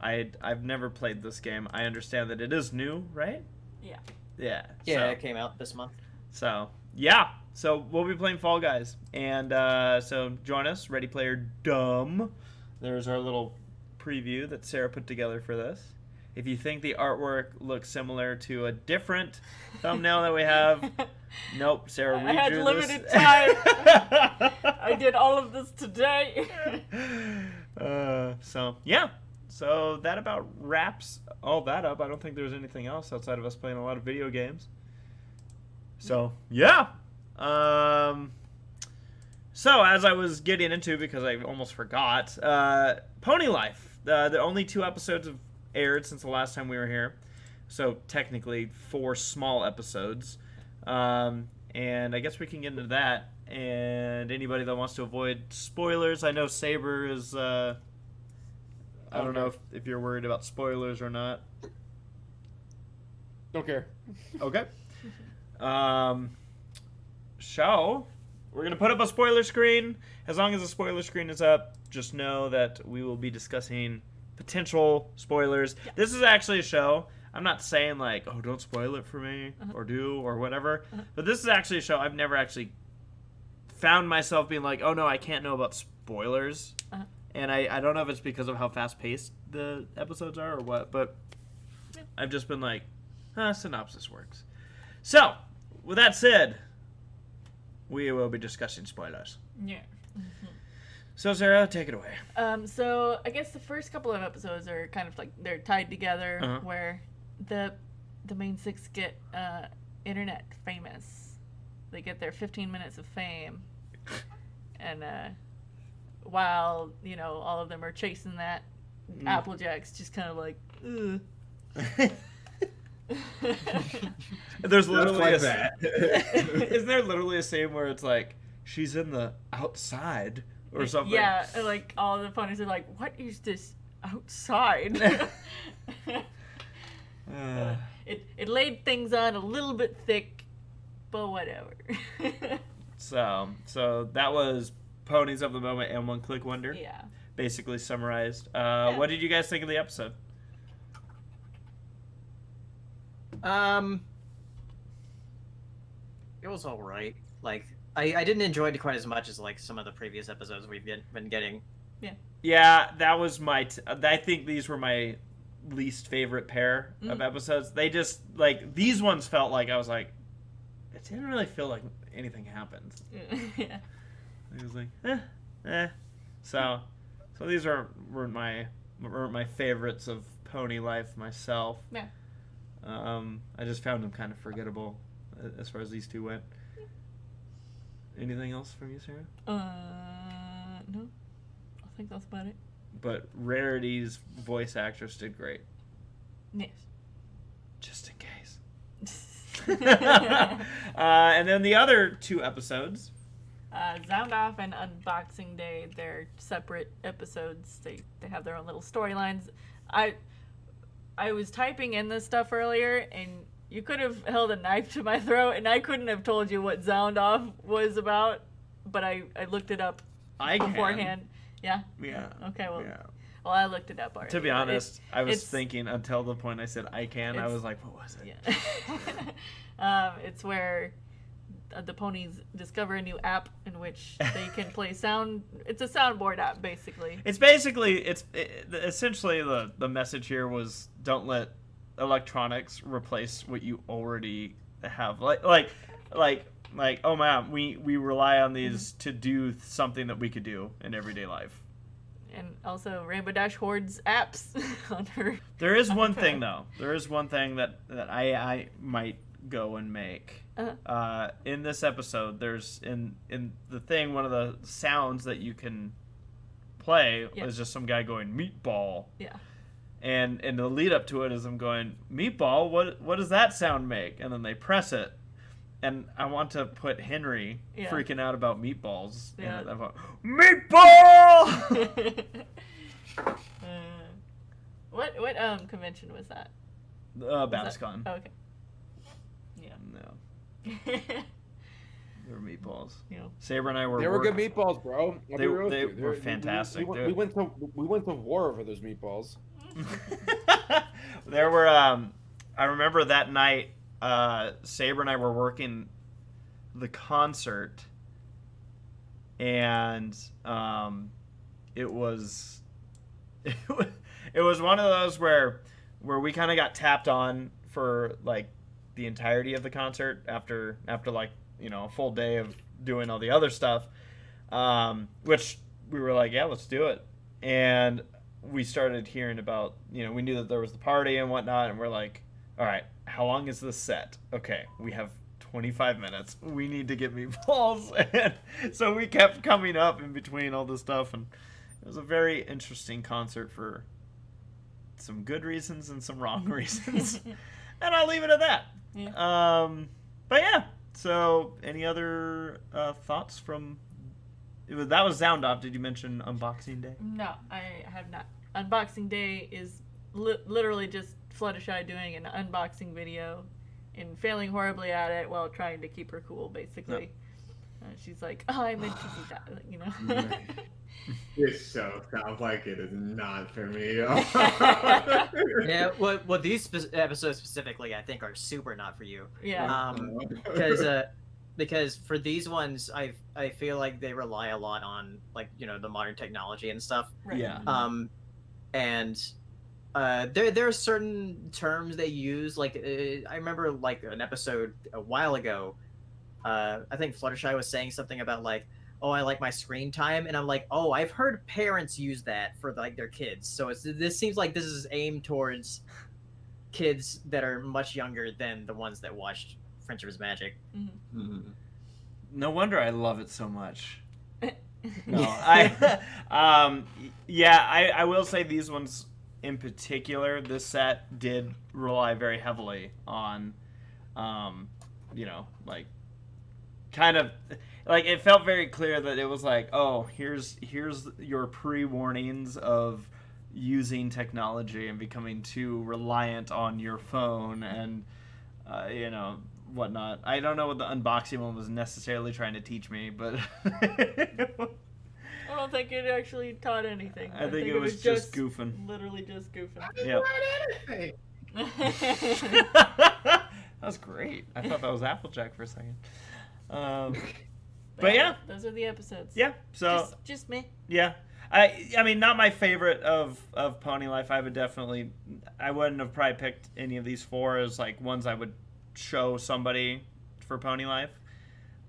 I've never played this game. I understand that it is new, right? Yeah. Yeah. Yeah, so- it came out this month. So yeah, so we'll be playing Fall Guys, and so join us, Ready Player Dumb. There's our little preview that Sarah put together for this. If you think the artwork looks similar to a different thumbnail that we have, nope, Sarah redrew I had this. limited time. I did all of this today. So yeah, so that about wraps all that up. I don't think there's anything else outside of us playing a lot of video games. So yeah, so as I was getting into, because I almost forgot, Pony Life. The only 2 episodes have aired since the last time we were here, so technically 4 small episodes. And I guess we can get into that. And anybody that wants to avoid spoilers, I know Saber is. I don't know if you're worried about spoilers or not. Don't care. Okay. So we're gonna put up a spoiler screen. As long as the spoiler screen is up, just know that we will be discussing potential spoilers. Yeah. This is actually a show. I'm not saying like, oh, don't spoil it for me, or do, or whatever. But this is actually a show I've never actually found myself being like, oh no, I can't know about spoilers. And I don't know if it's because of how fast paced the episodes are or what, but I've just been like, synopsis works. So, with that said, we will be discussing spoilers. Yeah. So, Sarah, take it away. So I guess the first couple of episodes are kind of like they're tied together, where the main 6 get internet famous. They get their 15 minutes of fame, and while all of them are chasing that, Applejack's just kind of like, ugh. There's literally like that. Isn't there literally a scene where it's like she's in the outside or something? Yeah, like all the ponies are like, "What is this outside?" It laid things on a little bit thick, but whatever. So that was Ponies of the Moment and One Click Wonder. Yeah. Basically summarized. What did you guys think of the episode? It was all right. Like, I didn't enjoy it quite as much as like some of the previous episodes we've been getting. Yeah, that was I think these were my least favorite pair of episodes. They just like these ones felt like I was like, it didn't really feel like anything happened. Yeah. It was like, So these weren't my favorites of Pony Life myself. Yeah. I just found them kind of forgettable as far as these 2 went. Anything else from you, Sarah? No. I think that's about it. But Rarity's voice actress did great. Yes. Just in case. And then the other 2 episodes. Sound Off and Unboxing Day, they're separate episodes. They have their own little storylines. I was typing in this stuff earlier, and you could have held a knife to my throat, and I couldn't have told you what Sound Off was about, but I looked it up beforehand. Yeah? Yeah. Okay, well, Yeah. well, I looked it up already. To be honest, I was it's- thinking until the point I said I can, I it's- was like, what was it? Yeah. It's where the ponies discover a new app in which they can play sound. It's a soundboard app, basically. It's basically essentially the message here was don't let electronics replace what you already have. Like oh man, we rely on these to do something that we could do in everyday life. And also Rainbow Dash hoards apps on her. There is one thing though. There is one thing that I might go and make. In this episode, there's in the thing, one of the sounds that you can play is just some guy going meatball. Yeah. And the lead up to it is I'm going, meatball, what does that sound make? And then they press it. And I want to put Henry freaking out about meatballs. Yeah. And I'm like, meatball! What convention was that? BabsCon. Oh, okay. Yeah. No, they were meatballs. Yeah. Saber and I were. They were good meatballs, bro. I'll be real with they you. were fantastic, We dude. went to war over those meatballs. There were I remember that night, Saber and I were working the concert, and it was it was one of those where we kind of got tapped on for like the entirety of the concert after like, you know, a full day of doing all the other stuff, which we were like, yeah, let's do it. And we started hearing about, you know, we knew that there was the party and whatnot, and we're like, all right, how long is this set? Okay, we have 25 minutes. We need to get meatballs. And so we kept coming up in between all this stuff, and it was a very interesting concert for some good reasons and some wrong reasons. And I'll leave it at that. Yeah. But yeah, so any other thoughts from... That was Sound Off. Did you mention Unboxing Day? No, I have not. Unboxing Day is literally just Fluttershy doing an unboxing video and failing horribly at it while trying to keep her cool, basically. She's like, oh, I meant to do that, you know? This show sounds like it is not for me. Yeah, well, these episodes specifically, I think, are super not for you. Yeah. Because for these ones, I feel like they rely a lot on, like, you know, the modern technology and stuff. Right. Yeah. And there are certain terms they use. Like, I remember, like, an episode a while ago. I think Fluttershy was saying something about, like, oh, I like my screen time, and I'm like, oh, I've heard parents use that for, like, their kids. So this seems like this is aimed towards kids that are much younger than the ones that watched Friendship is Magic. Mm-hmm. Mhm. No wonder I love it so much. No, I will say these ones in particular, this set did rely very heavily on, you know, like, kind of, like, it felt very clear that it was like, oh, here's your pre-warnings of using technology and becoming too reliant on your phone and, you know, whatnot. I don't know what the unboxing one was necessarily trying to teach me, but I don't think it actually taught anything. I think it was just goofing. Literally just goofing. Yep. That was great. I thought that was Applejack for a second. But yeah, those are the episodes. yeah. So just me. yeah, I mean, not my favorite of Pony Life. I wouldn't have probably picked any of these four as like ones I would show somebody for Pony Life.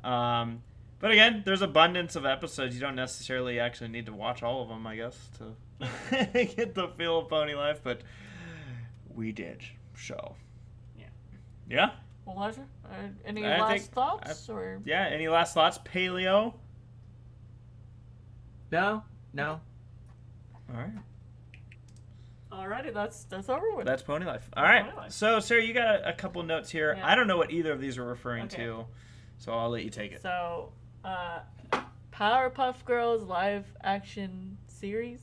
But again, there's abundance of episodes. You don't necessarily actually need to watch all of them, I guess, to get the feel of Pony Life. But we did show. Yeah. Yeah. Well, Elijah, any I last think- thoughts or? Yeah. Any last thoughts, Paleo? No. All right. Alrighty, that's over with. That's Pony Life. All right. Pony Life. So, Sarah, you got a couple notes here. Yeah. I don't know what either of these are referring Okay. to, so I'll let you take it. So, Powerpuff Girls live action series.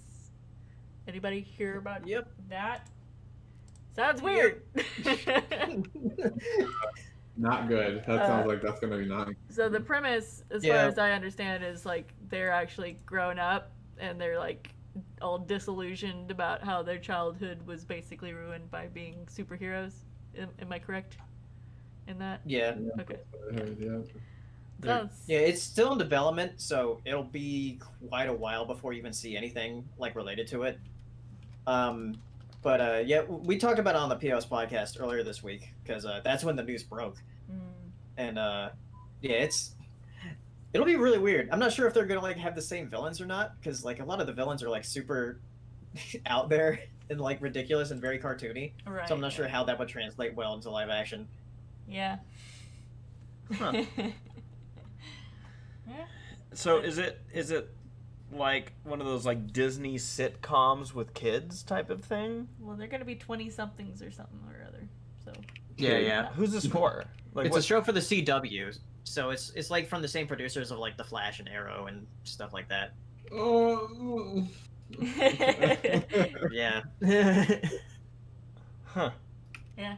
Anybody hear about Yep. that? Sounds weird. Not good. That sounds like that's gonna be not. So the premise, as far as I understand, is like they're actually grown up and they're like all disillusioned about how their childhood was basically ruined by being superheroes. Am I correct in that? Yeah. Okay. Yeah. Sounds, Yeah, it's still in development, so it'll be quite a while before you even see anything like related to it. But yeah, we talked about it on the POS podcast earlier this week because that's when the news broke. And yeah, it'll be really weird. I'm not sure if they're gonna like have the same villains or not because like a lot of the villains are like super out there and like ridiculous and very cartoony. right. So I'm not sure how that would translate well into live action. Yeah. Huh. Yeah. So is it like one of those like Disney sitcoms with kids type of thing? Well, they're gonna be 20-somethings or something or other. So. Yeah. Who's this for? Like It's what? a show for the CW, so it's like from the same producers of like The Flash and Arrow and stuff like that. Oh. Yeah. Huh. Yeah.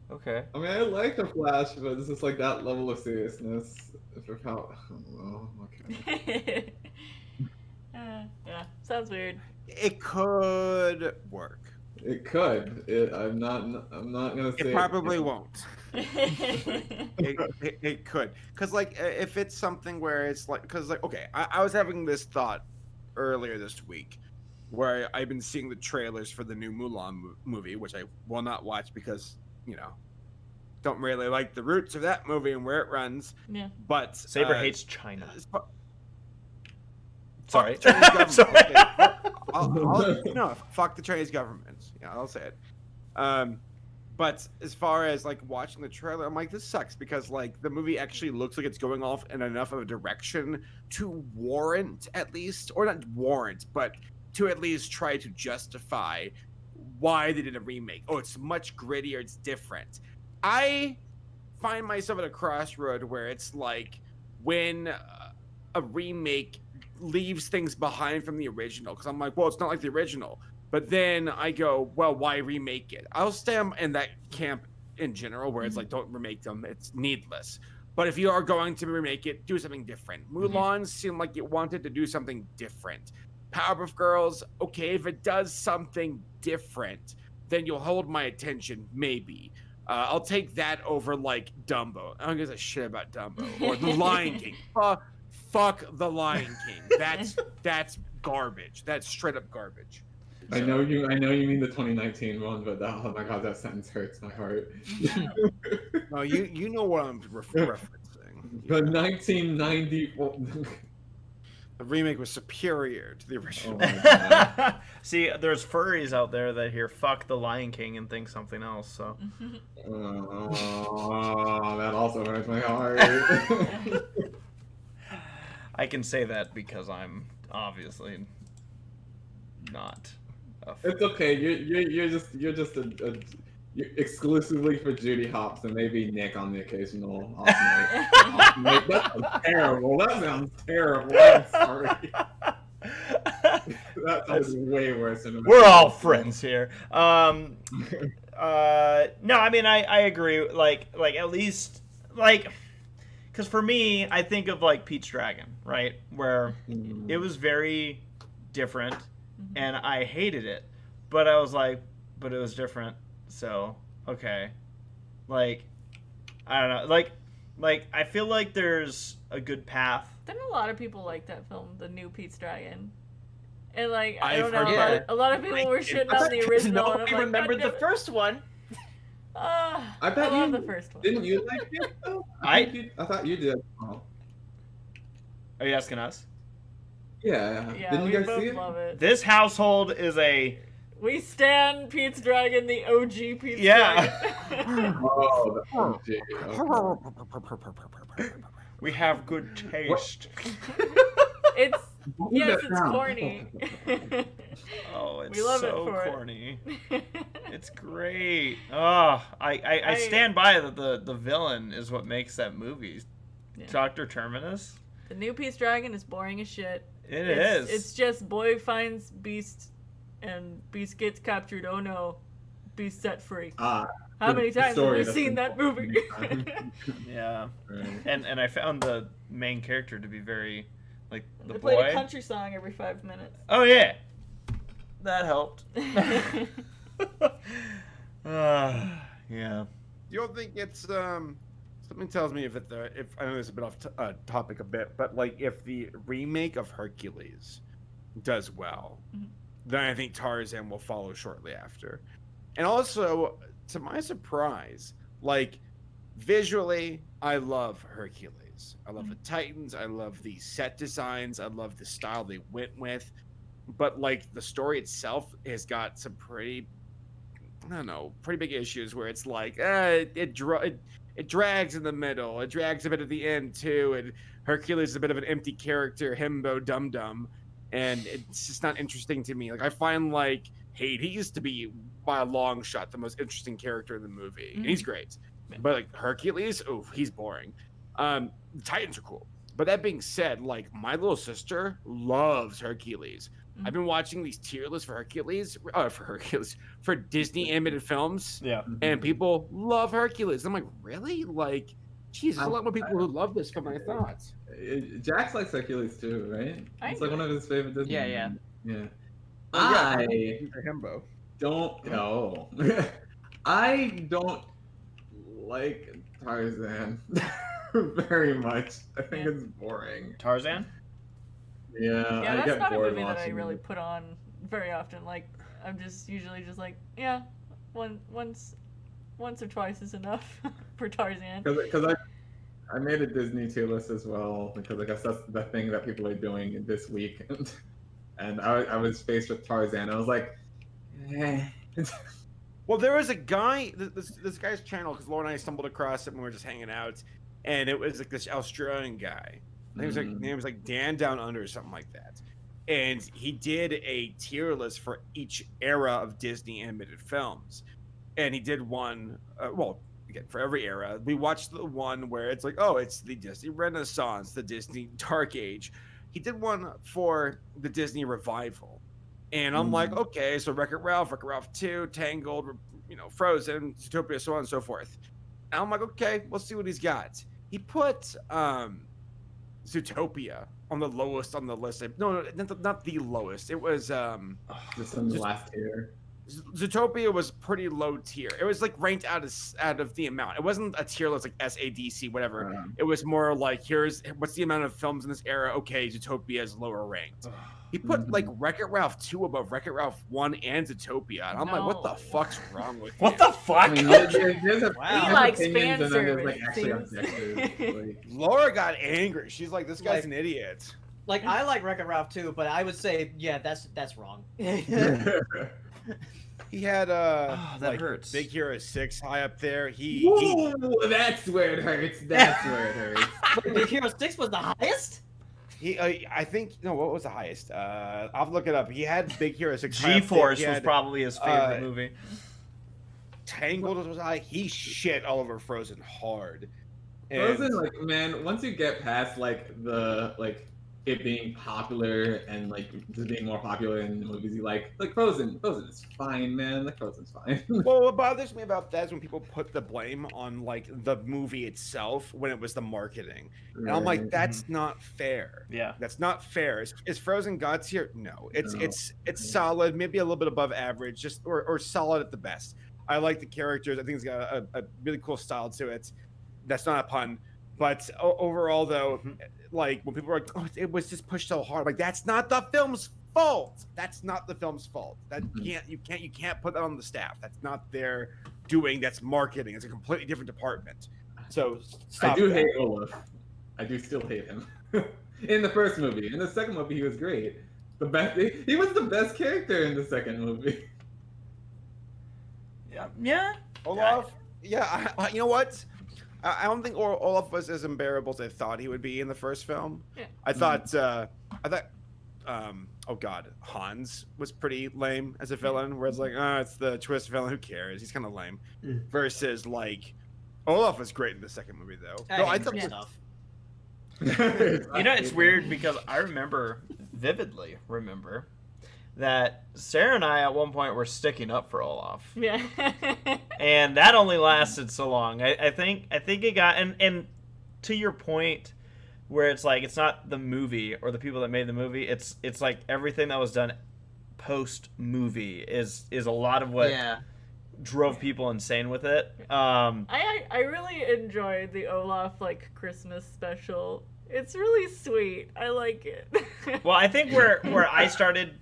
Okay. I mean, I like the Flash, but it's just like that level of seriousness. For how? I don't know. Okay. Yeah. Sounds weird. It could work. It could. I'm not gonna say It probably won't. Mm-hmm. It could, because like if it's something where it's like, because like okay, I was having this thought earlier this week, where I've been seeing the trailers for the new Mulan movie, which I will not watch because don't really like the roots of that movie and where it runs. Yeah. But Saber hates China. Sorry. Sorry. Chinese government. Sorry. Okay. No, fuck the Chinese government. Yeah, I'll say it. But as far as like watching the trailer, I'm like, this sucks because like the movie actually looks like it's going off in enough of a direction to warrant at least, or not warrant, but to at least try to justify why they did a remake. Oh, it's much grittier. It's different. I find myself at a crossroad where it's like when a remake leaves things behind from the original, because I'm like, well, it's not like the original. But then I go, well, why remake it? I'll stay in that camp in general, where it's like, don't remake them. It's needless. But if you are going to remake it, do something different. Mulan seemed like it wanted to do something different. Powerpuff Girls, okay, if it does something different, then you'll hold my attention, maybe. I'll take that over like Dumbo. I don't give a shit about Dumbo or The Lion King. Fuck The Lion King. That's garbage. That's straight up garbage. I know you mean the 2019 one, but oh my god, that sentence hurts my heart. No, you know what I'm referencing. The 1990. The remake was superior to the original. Oh my god. See, there's furries out there that hear "fuck the Lion King" and think something else. So. Oh, that also hurts my heart. I can say that because I'm obviously not. It's okay. You're just you're exclusively for Judy Hopps and maybe Nick on the occasional off night. That sounds terrible. That sounds terrible. I'm sorry. That sounds way worse than We're all friends here. No, I mean I agree. Like at least like. Because for me, I think of like Pete's Dragon, right? Where it was very different, and I hated it. But I was like, but it was different, so okay. Like, I don't know. Like I feel like there's a good path. Didn't a lot of people like that film, the new Pete's Dragon? And like I've don't know, heard a lot of people were shitting on the original. And I'm Nobody like, remembered the first one. I bet love you the first one. Didn't you like it though? I thought you did. Oh. Are you asking us? Yeah. Yeah, Didn't we you guys both see it? love it. This household is a We stand Pete's Dragon, the OG Pete's Yeah. Dragon. Oh, the OG. we have good taste. It's What was yes, that it's sound? corny. Oh, it's We love it so for it. corny. It's great. Oh, I stand by that the villain is what makes that movie. Yeah. Dr. Terminus. The new Pete's Dragon is boring as shit. It It's- is. It's just boy finds Beast, and Beast gets captured. Oh no, Beast set free. How many times have we seen that movie? Yeah. Right. And I found the main character to be very like the They played a boy. country song every 5 minutes. Oh yeah. That helped. Yeah. You don't think it's something tells me if I know this is a bit off topic a bit, but like if the remake of Hercules does well, then I think Tarzan will follow shortly after. And also, to my surprise, like visually, I love Hercules. I love the Titans. I love the set designs. I love the style they went with. But like the story itself has got some pretty big issues where it's like it drags in the middle, it drags a bit at the end too, and Hercules is a bit of an empty character, himbo dum dum, and it's just not interesting to me. Like I find like Hades to be by a long shot the most interesting character in the movie, and he's great, but like Hercules, he's boring. The Titans are cool, but that being said, like my little sister loves Hercules. I've been watching these tier lists for for Disney animated films. Yeah. And people love Hercules. I'm like, really? Like, geez, there's a lot more people who love this than I thought. Jax likes Hercules too, right? I It's like one of his favorite Disney. Yeah. Yeah. Oh, yeah, I for himbo. don't know. I don't like Tarzan very much. I think it's boring. Tarzan? Yeah, Yeah, I that's get not a bored movie that I watching really it. put on very often. Like, I'm just usually just like, yeah, once or twice is enough for Tarzan. Because I made a Disney tier list as well because I guess that's the thing that people are doing this week, and I was faced with Tarzan. I was like, eh. Well, there was a guy, this guy's channel, because Laura and I stumbled across it when we were just hanging out, and it was like this Australian guy. I think his name was like Dan Down Under or something like that. And he did a tier list for each era of Disney animated films. And he did one, well, again, for every era. We watched the one where it's like, oh, it's the Disney Renaissance, the Disney Dark Age. He did one for the Disney Revival. And I'm like, okay, so Wreck-It Ralph 2, Tangled, Frozen, Zootopia, so on and so forth. And I'm like, okay, let's see what he's got. He put Zootopia on the lowest on the list. No, not the lowest. It was Just on the last tier. Zootopia was pretty low tier. It was like ranked out of the amount. It wasn't a tier list like SADC, whatever. It was more like, here's what's the amount of films in this era. Okay, Zootopia is lower ranked. He put like Wreck-It Ralph 2 above Wreck-It Ralph 1 and Zootopia. And I'm like, what the fuck's wrong with What you? the fuck? I mean, there's a Wow. He likes opinions fan and then there's service. like actually seems- objective. Like, Laura got angry. She's like, this guy's Like- an idiot. Like, I like Wreck-It Ralph too, but I would say, yeah, that's wrong. He had that like hurts. Big Hero 6 high up there. He Whoa, that's where it hurts. That's where it hurts. Big Hero 6 was the highest? I think no. What was the highest? I'll have to look it up. He had Big Hero 6. high up there. G-Force He was had probably his favorite movie. Tangled was high. He shit all over Frozen hard. And Frozen, like, man, once you get past like the it being popular and like just being more popular in the movies you like Frozen is fine, man. Like Frozen's fine. well, what bothers me about that is when people put the blame on like the movie itself when it was the marketing. And I'm like, that's not fair. Yeah. That's not fair. Is Frozen God tier? No. It's No. it's solid, maybe a little bit above average, just or solid at the best. I like the characters. I think it's got a really cool style to it. That's not a pun. But overall, though, like when people are like, "Oh, it was just pushed so hard," like that's not the film's fault. That's not the film's fault. That you can't put that on the staff. That's not their doing. That's marketing. It's a completely different department. So stop I do that. hate Olaf. I do still hate him. In the first movie, in the second movie, he was great. The best. He was the best character in the second movie. Yeah. Olaf. Yeah, you know what? I don't think Olaf was as unbearable as I thought he would be in the first film. Yeah. I thought, oh god, Hans was pretty lame as a villain. Where it's like, it's the twist villain. Who cares? He's kind of lame. Versus like, Olaf was great in the second movie though. No, I thought. stuff. You know, it's weird because I vividly remember that Sarah and I at one point were sticking up for Olaf. Yeah. And that only lasted so long. I think it got and to your point where it's like it's not the movie or the people that made the movie, it's like everything that was done post movie is a lot of what drove people insane with it. I really enjoyed the Olaf like Christmas special. It's really sweet. I like it. Well, I think where I started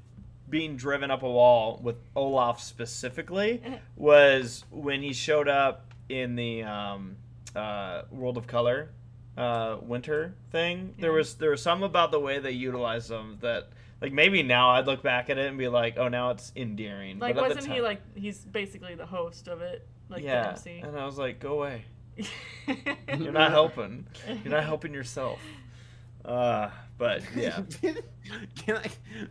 being driven up a wall with Olaf specifically was when he showed up in the World of Color winter thing. There was some about the way they utilized them that like maybe now I'd look back at it and be like, oh, now it's endearing. Like, but at the wasn't he like he's basically the host of it, like the MC? And I was like, go away. You're not helping. You're not helping yourself. But yeah.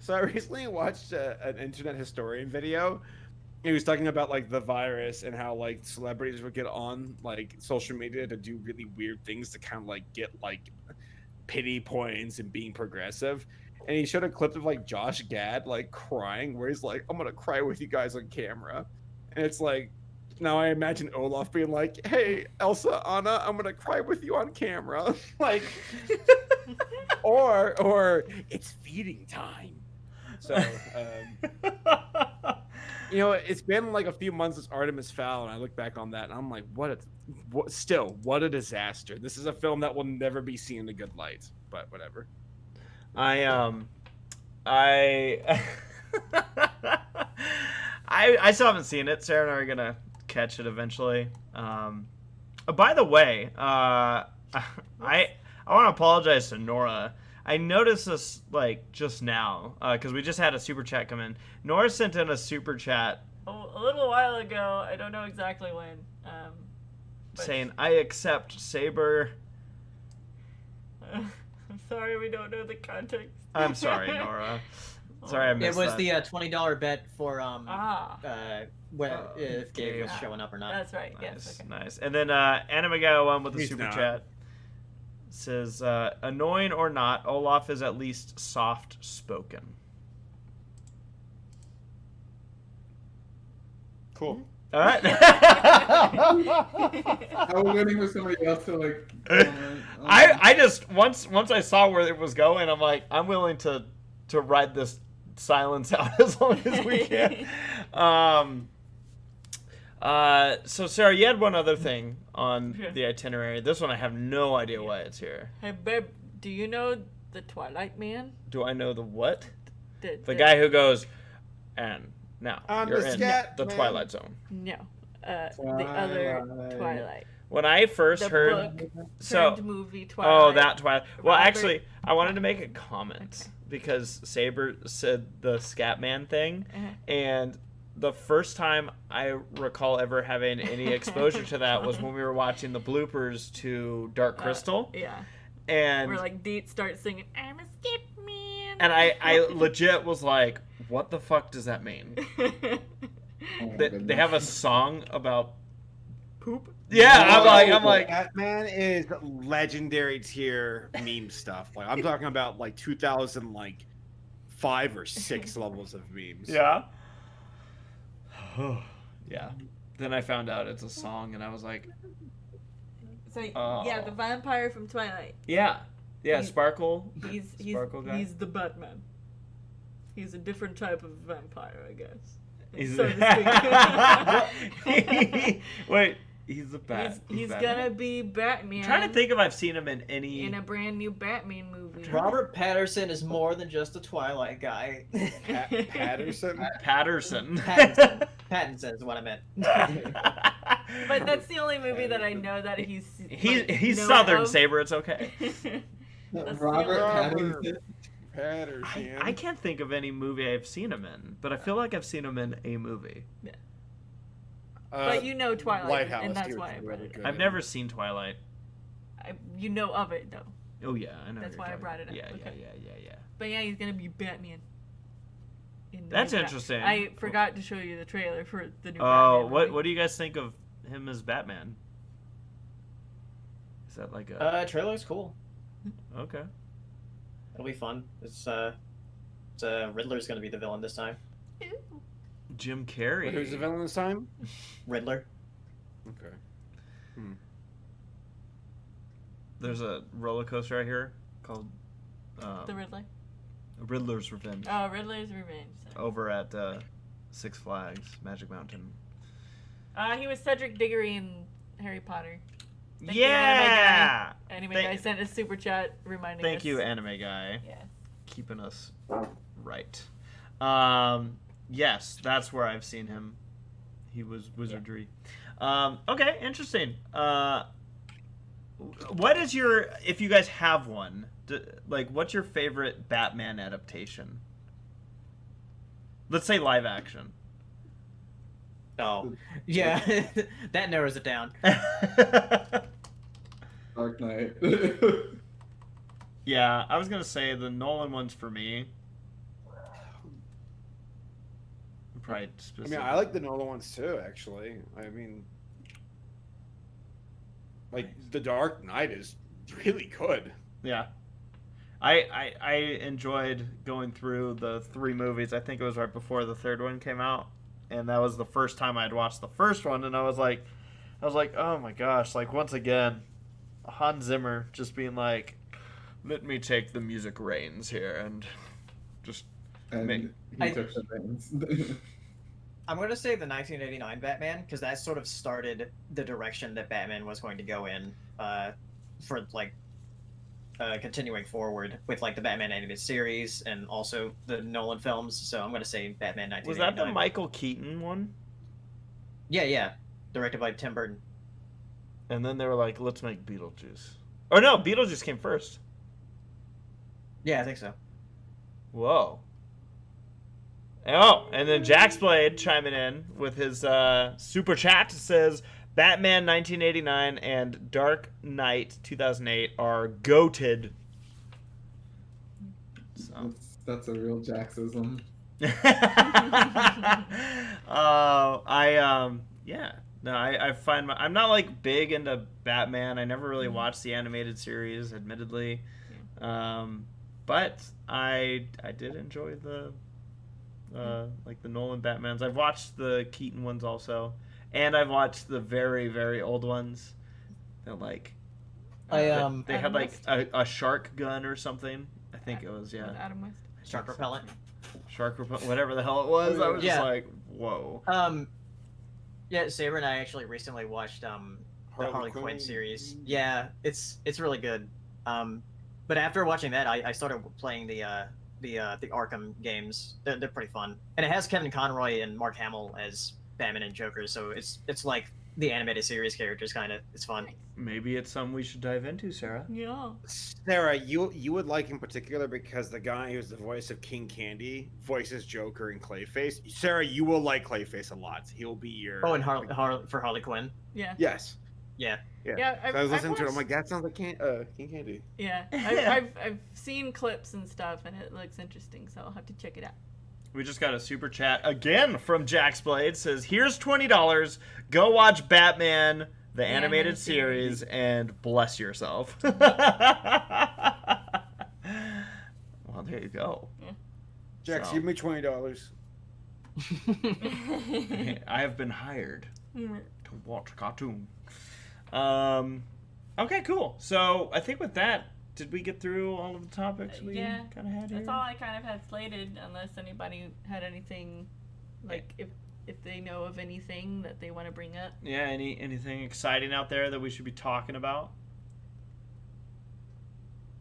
So I recently watched an internet historian video. He was talking about like the virus and how like celebrities would get on like social media to do really weird things to kind of like get like pity points and being progressive. And he showed a clip of like Josh Gad like crying, where he's like, "I'm gonna cry with you guys on camera," and it's like. Now I imagine Olaf being like, "Hey, Elsa, Anna, I'm gonna cry with you on camera," like, or it's feeding time. So, You know, it's been like a few months since Artemis Fowl, and I look back on that, and I'm like, what a disaster. This is a film that will never be seen in a good light, but whatever. I still haven't seen it. Sarah and I are gonna catch it eventually. By the way, I want to apologize to Nora. I noticed this like just now because we just had a super chat come in. Nora sent in a super chat a little while ago. I don't know exactly when. Saying, "I accept Saber." I'm sorry, we don't know the context. I'm sorry, Nora. Sorry, I missed It was that. the $20 bet for if Gabe was yeah. showing up or not. That's right. Nice, Yes. Okay. nice. And then Anime Guy 1 with the He's super not. chat says, "Annoying or not, Olaf is at least soft spoken." Cool. All right. I was waiting for somebody else to like. I just once I saw where it was going, I'm like, I'm willing to ride this silence out as long as we can. So Sarah, you had one other thing on the itinerary. This one I have no idea why it's here. Hey, babe, do you know the Twilight Man? Do I know the what? The guy who goes, and now I'm you're the in scat the man. Twilight Zone. No. The other Twilight. When I first The heard, book so turned movie Twilight. that Twilight. Well, Robert- actually, I wanted to make a comment because Saber said the Scatman thing, and the first time I recall ever having any exposure to that was when we were watching the bloopers to Dark Crystal, Yeah. and Where like Deet starts singing, "I'm a skip man." and I legit was like, what the fuck does that mean? They have a song about poop. Yeah, I'm like, Batman is legendary tier meme stuff. Like I'm talking about like 2005 or 6 levels of memes. yeah. Yeah. Then I found out it's a song, and I was like, So Oh. yeah, the vampire from Twilight. yeah, He- Sparkle. He's Sparkle guy. he's the Batman. He's a different type of vampire, I guess. He's so to speak. Wait, he's the Bat. He's Batman? gonna be Batman. I'm trying to think if I've seen him in any. in a brand new Batman movie. Robert Patterson is more than just a Twilight guy. Patterson. Patterson. Pattinson is what I meant. But that's the only movie that I know that he's He's know Southern of. Saber. It's okay. That's Robert Robert. Pattinson. Patterson. I can't think of any movie I've seen him in, but I feel like I've seen him in a movie. But you know Twilight, Lighthouse, and he that's was why I brought really it good. up. I've never seen Twilight. You know of it though. Oh yeah, I know. That's you're why I talking brought it up. Yeah, Okay. yeah. But yeah, he's gonna be Batman. In the That's new interesting. I forgot to show you the trailer for the new. Oh, Batman what do you guys think of him as Batman? Is that like a Trailer's cool. okay? It'll be fun. It's Riddler's gonna be the villain this time. movie? Jim Carrey. Who's the villain this time? Riddler. Okay. There's a roller coaster right here called The Riddler. Riddler's Revenge Oh, Riddler's Revenge. Sorry. over at Six Flags Magic Mountain. He was Cedric Diggory in Harry Potter. Thank you, Yeah. Anime Thank- guy sent a super chat reminding us. Thank you, anime guy, Yeah. keeping us right. Yes, that's where I've seen him. He was wizardry. Okay, interesting. What is your, if you guys have one, what's your favorite Batman adaptation? Let's say live action. Oh, yeah, that narrows it down. Dark Knight. Yeah, I was gonna say the Nolan ones for me. Probably I specific. mean, I like the Nolan ones too. Actually, I mean, like The Dark Knight is really good. Yeah. I enjoyed going through the 3 movies. I think it was right before the 3rd one came out, and that was the first time I'd watched the first one, and I was like, oh my gosh, like once again, Hans Zimmer just being like, let me take the music reins here and just and make. he took the reins. I'm gonna say the 1989 Batman because that sort of started the direction that Batman was going to go in, for like continuing forward with like the Batman animated series and also the Nolan films. So I'm gonna say Batman 1989. Was that the Michael Keaton one? Yeah, directed by Tim Burton. And then they were like, let's make Beetlejuice. Or no, Beetlejuice came first. Yeah, I think so. Whoa. Oh, and then Jaxblade chiming in with his super chat says Batman 1989 and Dark Knight 2008 are goated. So. That's a real Jaxism. I find I'm not like big into Batman. I never really watched the animated series, admittedly. But I did enjoy the like the Nolan Batmans. I've watched the Keaton ones also, and I've watched the very, very old ones. That like they had like a shark gun or something. I think it was Adam West. Shark repellent. Shark repellent, whatever the hell it was. I was just like, whoa. Yeah, Saber and I actually recently watched the Harley Quinn series. Yeah, it's really good. But after watching that, I started playing the Arkham games. They're pretty fun, and it has Kevin Conroy and Mark Hamill as Batman and Joker. So it's like the animated series characters, kind of. It's fun. Maybe it's something we should dive into, Sarah. Yeah. Sarah, you would like in particular because the guy who's the voice of King Candy voices Joker and Clayface. Sarah, you will like Clayface a lot. He'll be your and for Harley Quinn. Yeah. Yes. Yeah. Yeah. I was listening to it. I'm like, that sounds like King Candy. Yeah. I've seen clips and stuff, and it looks interesting, so I'll have to check it out. We just got a super chat again from Jaxblade. Says, "Here's $20. Go watch Batman the animated series and bless yourself." Well, there you go. Yeah. Jax, give me $20. I have been hired to watch cartoon. Okay, cool. So I think with that, did we get through all of the topics we kind of had here? That's all I kind of had slated, unless anybody had anything, like if they know of anything that they want to bring up. Yeah, anything exciting out there that we should be talking about?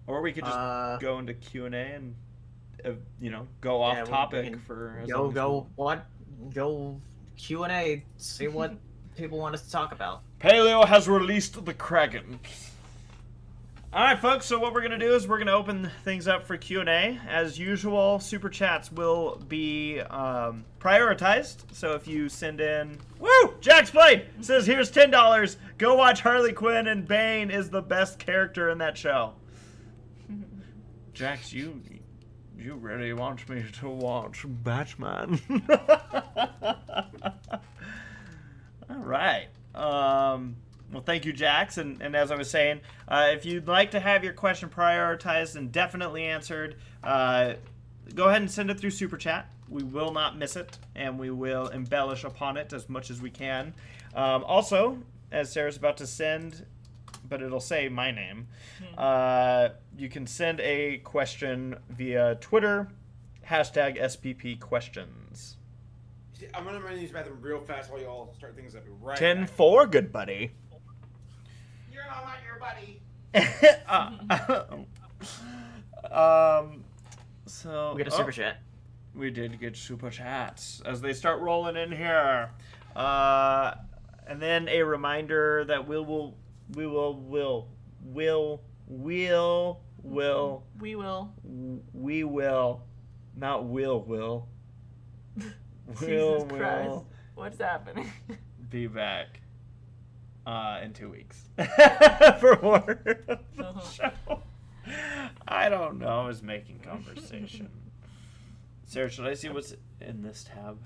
Or we could just go into Q&A and go off topic for go Q&A, see what people want us to talk about. Paleo has released the Kraken. All right, folks, so what we're going to do is we're going to open things up for Q&A. As usual, Super Chats will be prioritized. So if you send in... Woo! Jaxblade says, here's $10. Go watch Harley Quinn, and Bane is the best character in that show. Jax, you really want me to watch Batman? All right. Well, thank you, Jax. And as I was saying, if you'd like to have your question prioritized and definitely answered, go ahead and send it through Super Chat. We will not miss it, and we will embellish upon it as much as we can. Also, as Sarah's about to send, but it'll say my name, you can send a question via Twitter, #SPP questions. I'm going to run these bathroom real fast while you all start things up. Right 10-4, good buddy. You're not your buddy. So We got a super chat. We did get super chats as they start rolling in here. And then a reminder that we will not will Jesus Christ. What's happening? Be back in 2 weeks for more of the show. I don't know. I was making conversation. Sarah, should I see what's in this tab?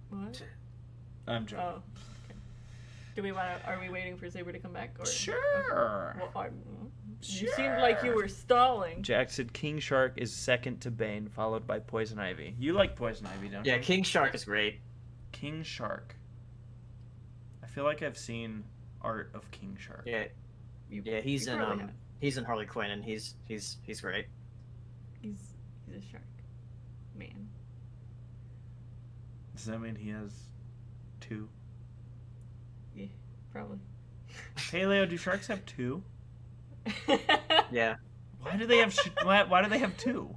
What? I'm joking. Oh. Okay. Do we want to? Are we waiting for Saber to come back? Or Sure. Okay. Well, Sure. you seemed like you were stalling. Jack said King Shark is second to Bane, followed by Poison Ivy. You like Poison Ivy, don't you? Yeah, King Shark is great. King Shark. I feel like I've seen art of King Shark. Yeah, he's in Harley Quinn, and he's great. He's a shark, man. Does that mean he has 2? Yeah, probably. Paleo, do sharks have 2? Yeah, Why do they have why do they have 2?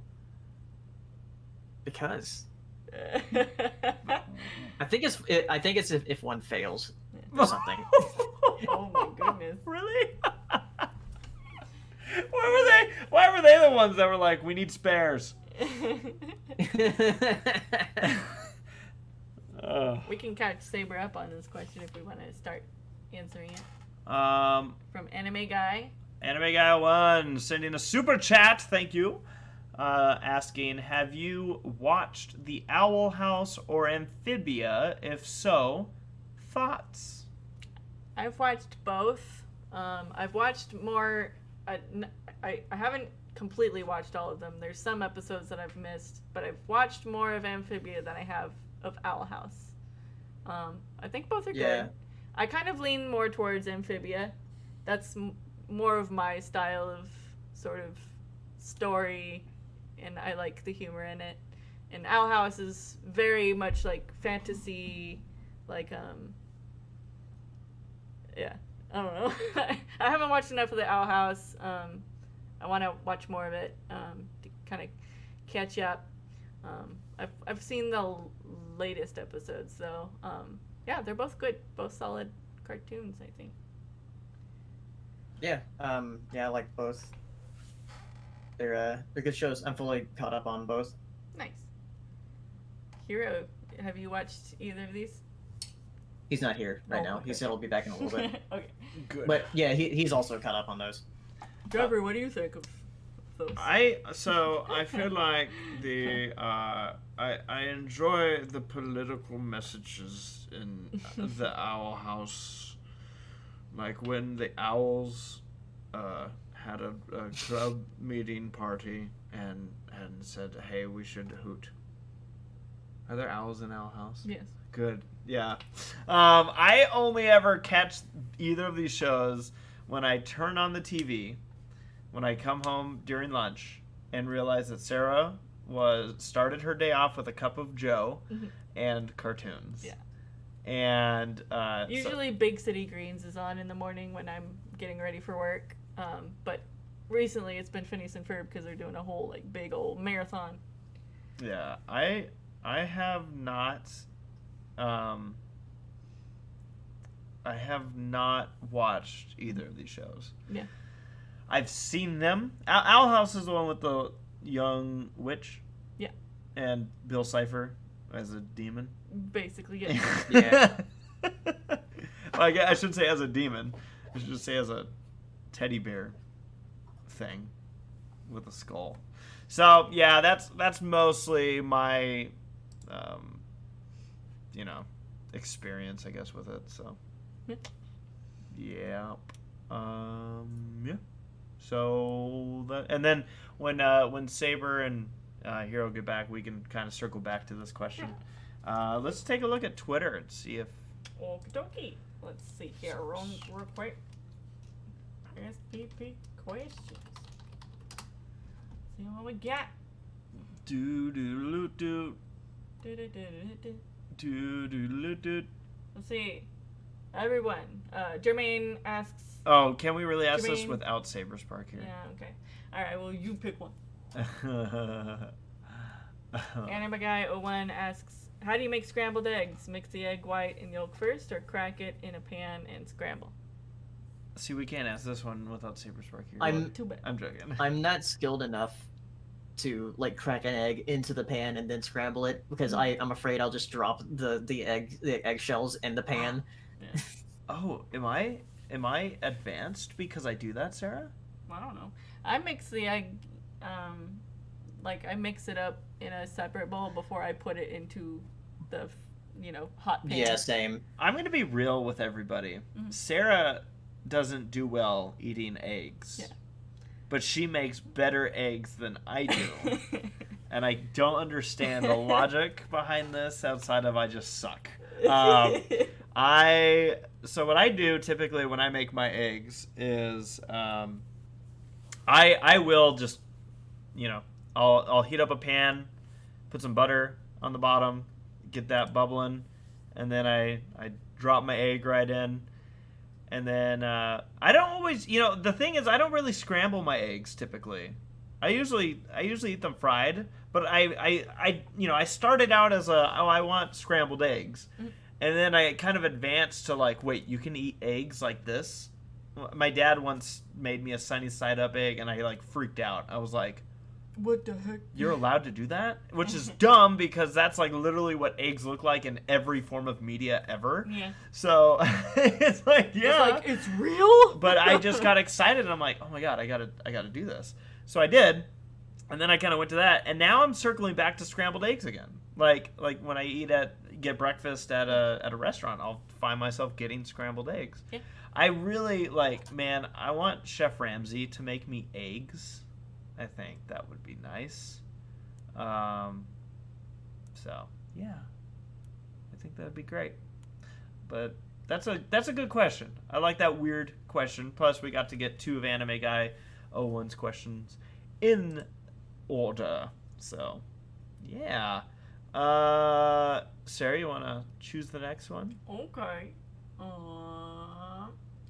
because I think it's if one fails or something. Oh my goodness. Really? Why were they the ones that were like, we need spares? We can catch Saber up on this question if we want to start answering it. From Anime Guy. Anime Guy 1 sending a super chat, thank you. Asking, have you watched The Owl House or Amphibia? If so, thoughts? I've watched both. I've watched more. I haven't completely watched all of them. There's some episodes that I've missed, but I've watched more of Amphibia than I have of Owl House. I think both are good. I kind of lean more towards Amphibia. That's more of my style of sort of story, and I like the humor in it. And Owl House is very much like fantasy, like yeah, I don't know. I haven't watched enough of the Owl House. I want to watch more of it to kind of catch up. I've seen the latest episodes though. Yeah, they're both good, both solid cartoons, I think. Yeah, I like both. They're good shows. I'm fully caught up on both. Nice. Hiro, have you watched either of these? He's not here right now. Okay. He said he'll be back in a little bit. Okay. Good. But yeah, he's also caught up on those. Trevor, what do you think of those? I feel like I enjoy the political messages in the Owl House, like when the owls had a club meeting party and said, hey, we should hoot. Are there owls in Owl House? Yes. Good. Yeah. I only ever catch either of these shows when I turn on the TV, when I come home during lunch and realize that Sarah started her day off with a cup of Joe and cartoons. Yeah. And Usually Big City Greens is on in the morning when I'm getting ready for work. But recently it's been Phineas and Ferb because they're doing a whole like big old marathon. Yeah, I have not watched either of these shows. Yeah. I've seen them. Owl House is the one with the young witch. Yeah. And Bill Cipher as a demon. Basically, yeah. Yeah. I shouldn't say as a demon. I should just say as a teddy bear thing with a skull. So yeah, that's mostly my experience, I guess, with it. So yeah. Yeah. So that, and then when Saber and Hiro get back, we can kind of circle back to this question. Let's take a look at Twitter and see if. Okie dokie. Let's see here, real quick. SPP questions. See what we got. Do. Let's see. Everyone. Jermaine asks. Oh, can we really ask this Jermaine? without Saberspark here? Yeah. Okay. All right. Well, you pick one. Anime Guy 01 asks, how do you make scrambled eggs? Mix the egg white and yolk first, or crack it in a pan and scramble? See, we can't ask this one without Saberspark here. Too bad. I'm joking. I'm not skilled enough to like crack an egg into the pan and then scramble it because I'm afraid I'll just drop the eggshells in the pan. Yeah. Oh, am I advanced because I do that, Sarah? I don't know. I mix the egg, I mix it up in a separate bowl before I put it into the, hot pan. Yeah, same. I'm going to be real with everybody. Mhm. Sarah doesn't do well eating eggs. Yeah. But she makes better eggs than I do. And I don't understand the logic behind this outside of I just suck. So what I do typically when I make my eggs is I will just, I'll heat up a pan, put some butter on the bottom, get that bubbling, and then I drop my egg right in, and then I don't always, the thing is I don't really scramble my eggs typically. I usually eat them fried, but I started out as I want scrambled eggs, and then I kind of advanced to like, wait, you can eat eggs like this. My dad once made me a sunny side up egg, and I like freaked out. I was like, what the heck? You're allowed to do that? Which is dumb because that's like literally what eggs look like in every form of media ever. Yeah. So it's like, yeah. It's like, it's real? But I just got excited and I'm like, oh my god, I gotta do this. So I did, and then I kind of went to that, and now I'm circling back to scrambled eggs again. Like when I get breakfast at a restaurant, I'll find myself getting scrambled eggs. Yeah. I really man, I want Chef Ramsay to make me eggs. I think that would be nice. So yeah, I think that'd be great. But that's a good question. I like that weird question. Plus, we got to get 2 of Anime Guy 01's questions in order. So yeah. Sarah, you want to choose the next one? Okay.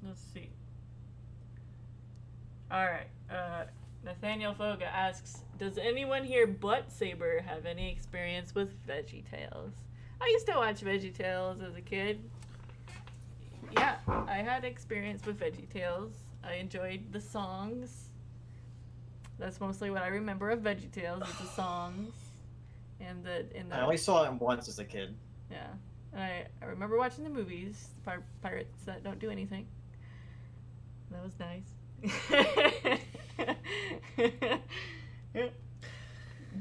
Let's see. All right. Nathaniel Foga asks, does anyone here but Saber have any experience with VeggieTales? I used to watch VeggieTales as a kid. Yeah, I had experience with VeggieTales. I enjoyed the songs. That's mostly what I remember of VeggieTales, is the songs. And the I only saw him once as a kid. Yeah. And I remember watching the movies, Pirates That Don't Do Anything. That was nice.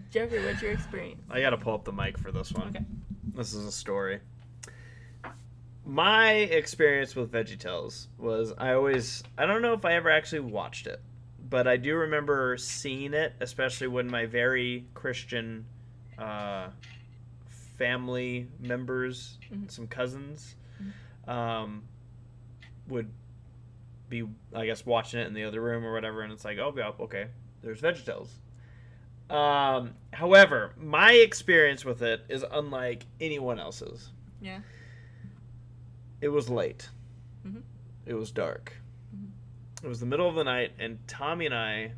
Jeffrey, what's your experience? I gotta pull up the mic for this one. Okay. This is a story. My experience with VeggieTales was I don't know if I ever actually watched it, but I do remember seeing it, especially when my very Christian family members, some cousins, would be, I guess, watching it in the other room or whatever, and it's like, oh, yeah, okay, there's VeggieTales. However, my experience with it is unlike anyone else's. Yeah. It was late. Mm-hmm. It was dark. Mm-hmm. It was the middle of the night, and Tommy and I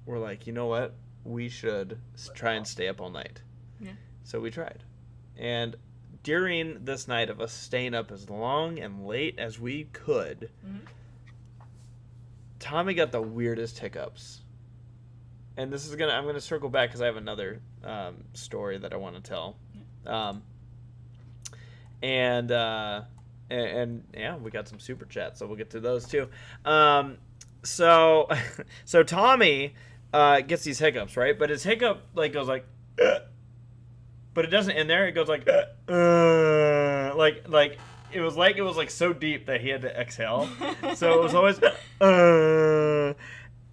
were like, you know what? We should try and stay up all night. Yeah. So we tried. And during this night of us staying up as long and late as we could, Tommy got the weirdest hiccups. And this is I'm gonna circle back because I have another story that I want to tell. And yeah, we got some super chats, so we'll get to those too. So Tommy gets these hiccups, right? But his hiccup goes like, but it doesn't end there. It goes like, like it was like so deep that he had to exhale. So it was always,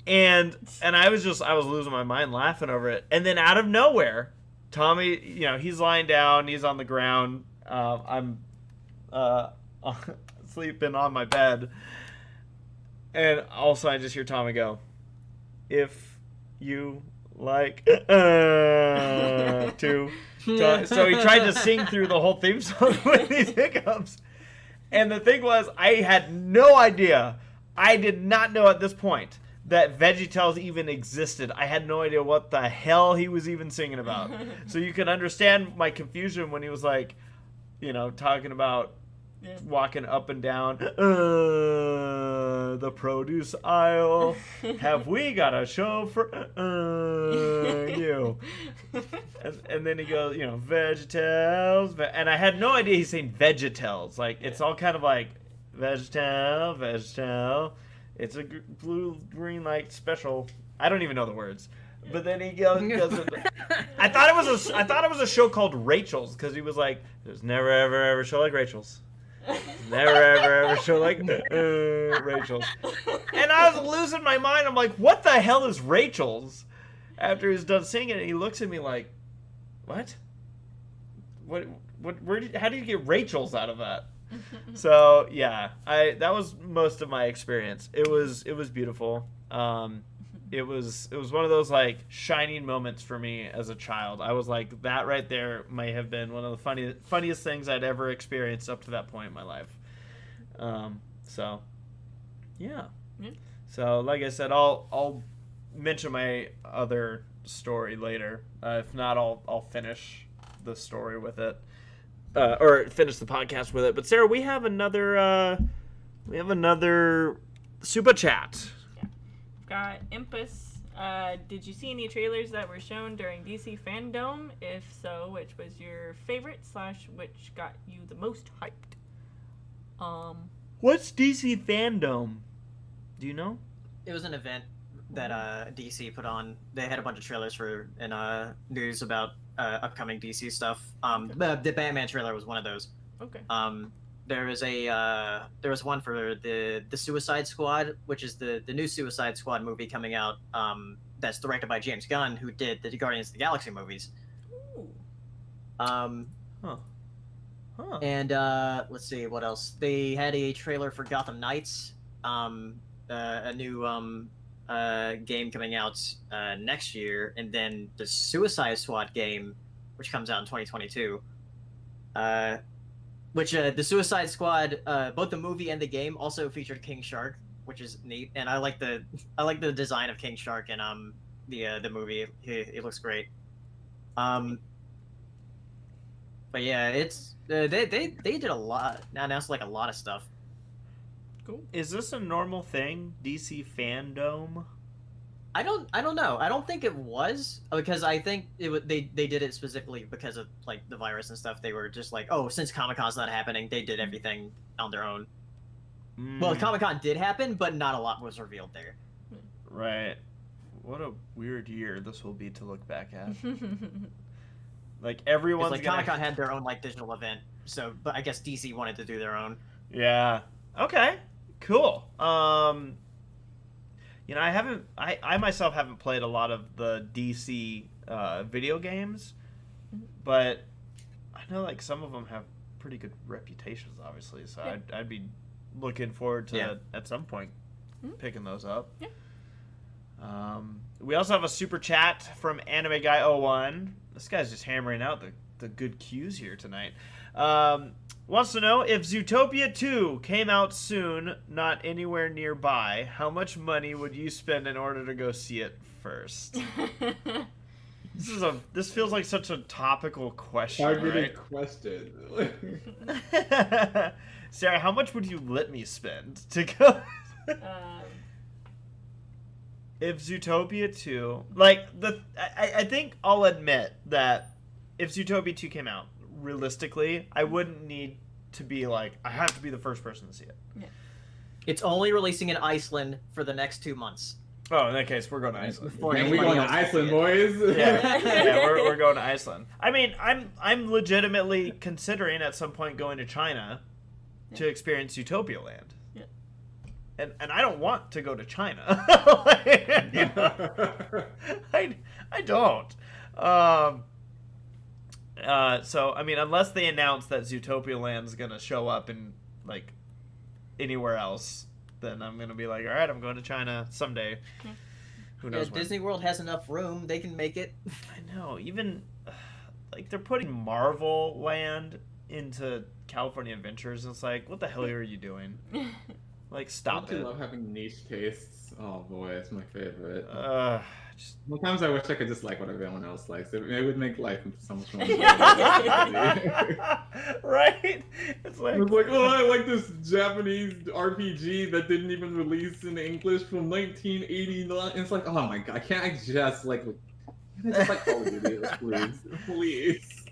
and I was losing my mind laughing over it. And then out of nowhere, Tommy, he's lying down, he's on the ground. I'm sleeping on my bed, and also I just hear Tommy go, "If you like to." So he tried to sing through the whole theme song with these hiccups. And the thing was, I had no idea. I did not know at this point that VeggieTales even existed. I had no idea what the hell he was even singing about. So you can understand my confusion when he was like, talking about walking up and down the produce aisle. Have we got a show for you? And then he goes, VeggieTales. And I had no idea he's saying VeggieTales. Like, it's all kind of like VeggieTale. It's a blue green light special. I don't even know the words. But then he goes I thought it was a show called Rachel's, because he was like, there's never ever a show like Rachel's. Never ever show like Rachel's. And I was losing my mind. I'm like, what the hell is Rachel's? After he's done singing it, he looks at me like, what? How did you get Rachel's out of that? So yeah, that was most of my experience. It was beautiful. it was one of those like shining moments for me as a child. I was like, that right there may have been one of the funniest things I'd ever experienced up to that point in my life. So yeah. So like I said, I'll mention my other story later. If not, I'll finish the story with it, or finish the podcast with it. But Sarah, we have another super chat. Yeah. Got Impus. Did you see any trailers that were shown during DC Fandom? If so, which was your favorite / which got you the most hyped? What's DC Fandom? Do you know? It was an event that DC put on. They had a bunch of trailers and news about upcoming DC stuff. The Batman trailer was one of those. Okay. There was one for the Suicide Squad, which is the new Suicide Squad movie coming out. That's directed by James Gunn, who did the Guardians of the Galaxy movies. Ooh. And let's see what else. They had a trailer for Gotham Knights, a new game coming out next year, and then the Suicide Squad game, which comes out in 2022. Which the Suicide Squad, both the movie and the game, also featured King Shark, which is neat, and I like the design of King Shark in the movie. It looks great. But yeah, it's they did a lot. Announced like a lot of stuff. Cool. Is this a normal thing? DC Fandom? I don't know. I don't think it was, because I think they did it specifically because of like the virus and stuff. They were just like, oh, since Comic-Con's not happening, they did everything on their own. Well, Comic-Con did happen, but not a lot was revealed there. Right. What a weird year this will be to look back at. Like everyone's like Comic-Con had their own like digital event, so but I guess DC wanted to do their own. Yeah. Okay. Cool. You know, I myself haven't played a lot of the DC video games, but I know like some of them have pretty good reputations, obviously. So Yeah. I'd be looking forward to at some point picking those up. Yeah. We also have a super chat from Anime Guy 01. This guy's just hammering out the good cues here tonight. Wants to know, if Zootopia 2 came out soon, not anywhere nearby, how much money would you spend in order to go see it first? This feels like such a topical question, Targeted right? question. Sarah, how much would you let me spend to go? If Zootopia 2, like I think I'll admit that if Zootopia 2 came out, realistically, I wouldn't need to be like, I have to be the first person to see it. Yeah. It's only releasing in Iceland for the next 2 months. Oh, in that case, we're going to Iceland. Before Man, we anybody going to else Iceland, can see it. boys. Yeah, we're going to Iceland. I mean, I'm legitimately considering at some point going to China to experience Utopia Land. Yeah. And I don't want to go to China. You know? I don't. So I mean, unless they announce that Zootopia Land's gonna show up in like anywhere else, then I'm gonna be like, all right, I'm going to China someday. Yeah. Who knows? Yeah, when. Disney World has enough room; they can make it. I know. Even like they're putting Marvel Land into California Adventures, and it's like, what the hell are you doing? Like, stop Don't you it. love having niche tastes? Oh boy, it's my favorite. Just Sometimes I wish I could just like what everyone else likes. It would make life so much more. right? It's like, It's like, oh, I like this Japanese RPG that didn't even release in English from 1989. It's like, oh my god, can't I just like Call of Duty, please, please.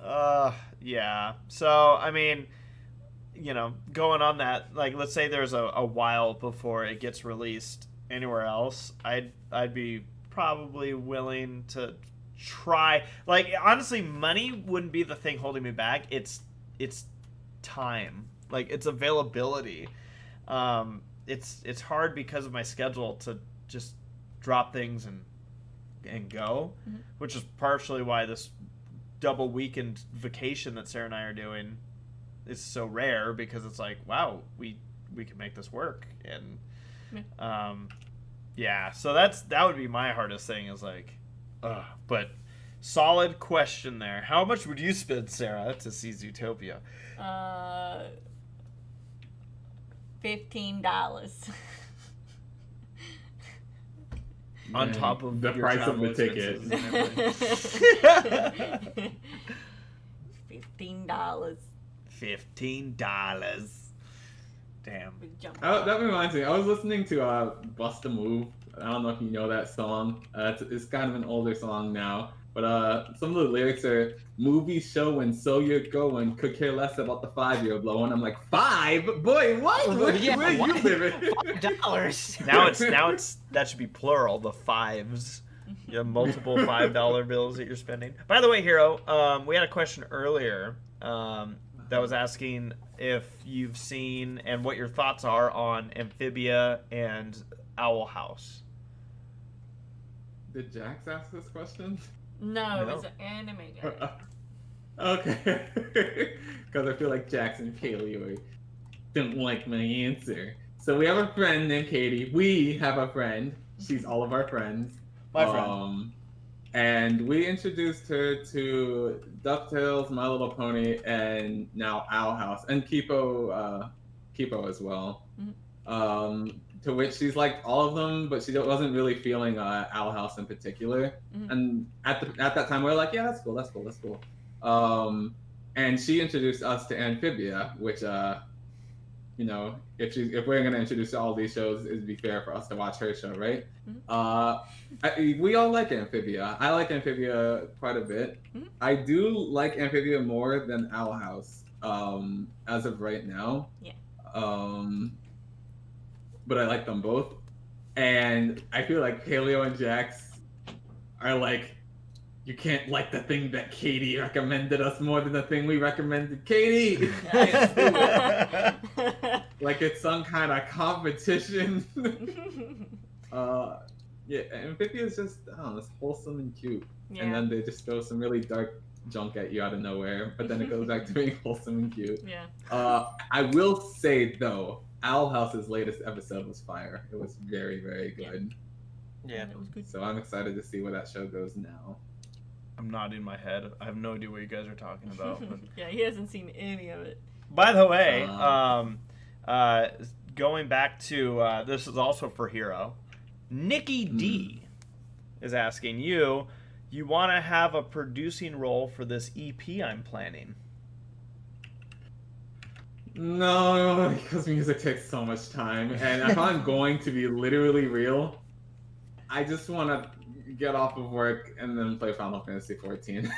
yeah. So I mean, you know, going on that, like, let's say there's a while before it gets released anywhere else, I'd be probably willing to try. Like, honestly, money wouldn't be the thing holding me back. It's time. Like, it's availability. It's hard because of my schedule to just drop things and go, which is partially why this double weekend vacation that Sarah and I are doing is so rare, because it's like, wow, we can make this work. And Yeah, so that would be my hardest thing is like, but solid question there. How much would you spend, Sarah, to see Zootopia? $15. On top of the your price of the travel ticket. expenses and everything. $15. $15. Damn. Oh, that reminds me. I was listening to "Bust a Move." I don't know if you know that song. It's kind of an older song now, but some of the lyrics are "Movies showing, so you're going. Could care less about the 5-year blow." And I'm like, 5? Boy, what? Where you living? $5. Now it's that should be plural. The fives. You have multiple $5 bills that you're spending. By the way, Hiro, we had a question earlier that was asking if you've seen and what your thoughts are on Amphibia and Owl House. Did Jax ask this question? No, it No. was an anime guy. Okay. Because I feel like Jax and Paleo don't like my answer. So we have a friend named Katie. We have a friend. She's all of our friends. My friend. And we introduced her to DuckTales, My Little Pony, and now Owl House, and Kipo as well. Mm-hmm. To which she's liked all of them, but she wasn't really feeling Owl House in particular. Mm-hmm. And at that time, we were like, yeah, that's cool. And she introduced us to Amphibia, which you know, if we're gonna introduce all these shows, it'd be fair for us to watch her show, right? Mm-hmm. We all like Amphibia. I like Amphibia quite a bit. Mm-hmm. I do like Amphibia more than Owl House, as of right now. Yeah. But I like them both, and I feel like Paleo and Jax are like, you can't like the thing that Katie recommended us more than the thing we recommended Katie. Like it's some kind of competition. Yeah, Amphibia is just, I don't know, it's wholesome and cute. Yeah. And then they just throw some really dark junk at you out of nowhere, but then it goes back to being wholesome and cute. Yeah. I will say though, Owl House's latest episode was fire. It was very, very good. Yeah. It was good. So I'm excited to see where that show goes now. I'm nodding my head. I have no idea what you guys are talking about. But... Yeah, he hasn't seen any of it. By the way, going back to this is also for Hiro. Nikki D is asking you want to have a producing role for this EP I'm planning. No, because music takes so much time, and if I'm going to be literally real, I just want to get off of work and then play Final Fantasy 14.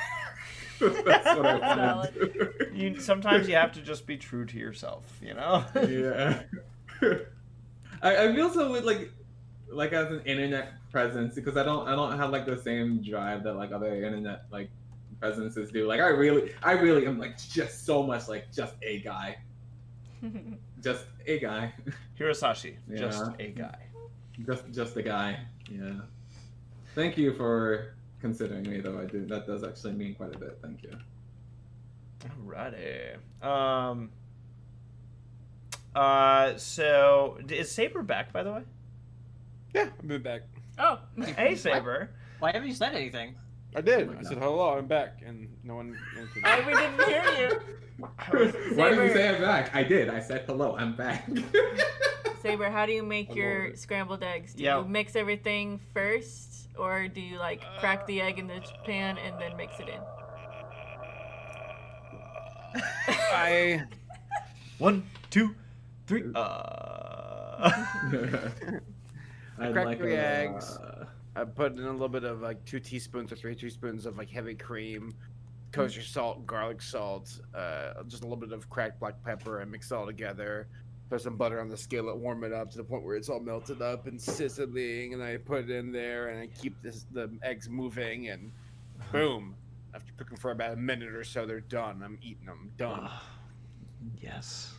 That's what I want to do. Sometimes you have to just be true to yourself, you know? Yeah. I feel so with like as an internet presence, because I don't have like the same drive that like other internet like presences do. Like I really am like just so much like just a guy. Just a guy. Hirosashii, Yeah. just a guy. Just a guy. Yeah. Thank you for considering me though. That does actually mean quite a bit. Thank you. Alrighty. So is Saber back, by the way? Yeah, I've been back. Oh. Hey, Saber. Why haven't you said anything? I did. I said hello. I'm back, and no one answered. Oh, we didn't hear you. Why did you say I'm back? I did. I said hello. I'm back. Saber, how do you make your scrambled eggs? Do you mix everything first, or do you like crack the egg in the pan and then mix it in? I 1, 2, 3. I cracked 3 eggs. I put in a little bit of like 2 teaspoons or 3 teaspoons of like heavy cream, kosher salt, garlic salt, just a little bit of cracked black pepper, and mix it all together. Throw some butter on the skillet, warm it up to the point where it's all melted up and sizzling, and I put it in there and I keep the eggs moving, and boom. After cooking for about a minute or so, they're done. I'm eating them. Done. Yes.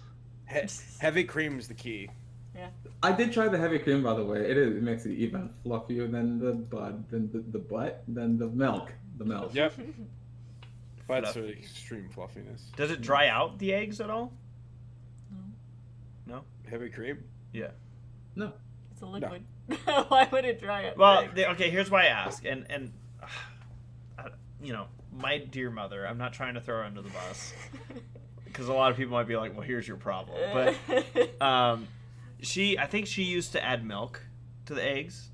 Heavy cream's the key. Yeah. I did try the heavy cream, by the way. It makes it even fluffier than the bud, than the butt, than the milk. The milk. Yep. That's really extreme fluffiness. Does it dry out the eggs at all? No. No? Heavy cream? Yeah. No. It's a liquid. Why would it dry up? Well, okay. Here's why I ask, and my dear mother. I'm not trying to throw her under the bus, because a lot of people might be like, "Well, here's your problem." But I think she used to add milk to the eggs,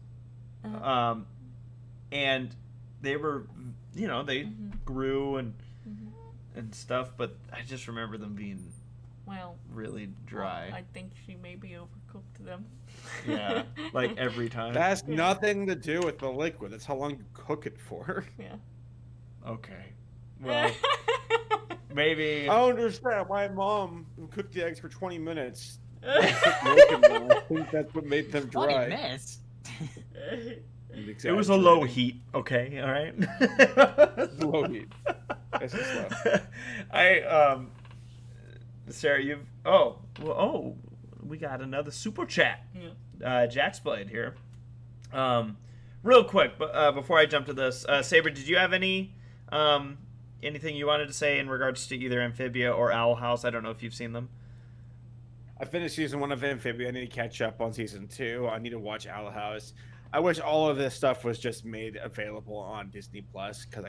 and they were, they grew and stuff. But I just remember them being really dry. I think she maybe overcooked them. Yeah, like every time. That has nothing to do with the liquid. That's how long you cook it for. Yeah. Okay. Well, maybe. I understand. My mom cooked the eggs for 20 minutes. I think that's what made them dry. 20 minutes? It was a low heat. Okay, all right. Low heat. That's just low. Sarah, we got another super chat. Yeah. Jack's Blade here. Real quick, but before I jump to this, Saber, did you have anything you wanted to say in regards to either Amphibia or Owl House? I don't know if you've seen them. I finished season 1 of Amphibia. I need to catch up on season 2. I need to watch Owl House. I wish all of this stuff was just made available on Disney Plus, because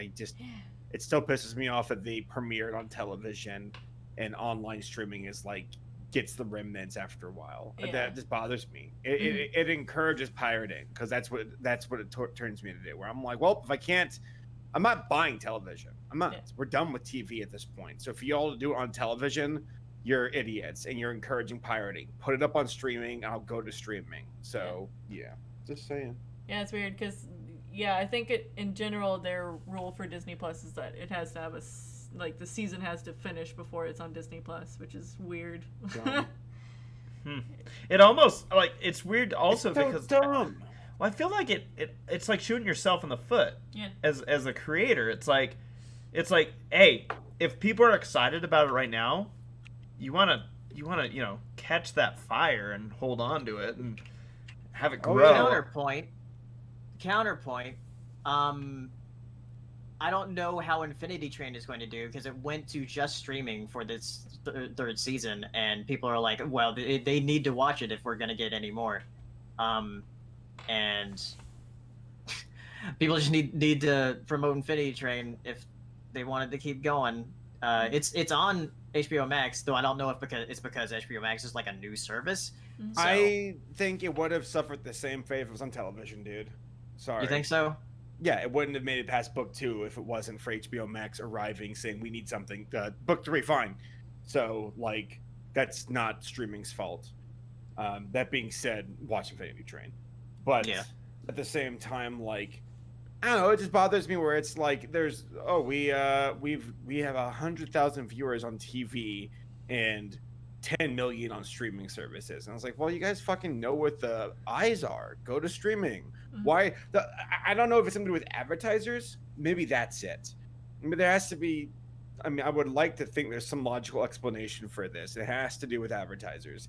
it still pisses me off that they premiered on television and online streaming is gets the remnants after a while. Yeah. That just bothers me. It encourages pirating, because that's what it turns me to do. Where I'm like, well, if I can't, I'm not buying television. I'm not. Yeah. We're done with TV at this point. So if you all do it on television, you're idiots and you're encouraging pirating. Put it up on streaming, and I'll go to streaming. So yeah, just saying. Yeah, it's weird because I think in general their rule for Disney Plus is that it has to have the season has to finish before it's on Disney Plus, which is weird. It almost it's weird also it's so because dumb. Well, I feel like it's like shooting yourself in the foot. Yeah. As a creator, it's like, hey, if people are excited about it right now, you wanna catch that fire and hold on to it and have it grow. Counterpoint. I don't know how Infinity Train is going to do, because it went to just streaming for this third season, and people are like, well, they need to watch it if we're going to get any more. And people just need to promote Infinity Train if they wanted to keep going. It's on HBO Max, though I don't know if it's because HBO Max is like a new service. Mm-hmm. So, I think it would have suffered the same fate if it was on television, dude. Sorry. you think so? Yeah, it wouldn't have made it past book 2 if it wasn't for HBO Max arriving saying we need something. Book 3, fine. So, that's not streaming's fault. That being said, watch Infinity Train. But at the same time, I don't know, it just bothers me where it's there's we have 100,000 viewers on TV and 10 million on streaming services, and I was like, well, you guys fucking know what the eyes are. Go to streaming. Mm-hmm. Why? I don't know if it's something to do with advertisers. Maybe that's it. I mean, there has to be. I mean, I would like to think there's some logical explanation for this. It has to do with advertisers,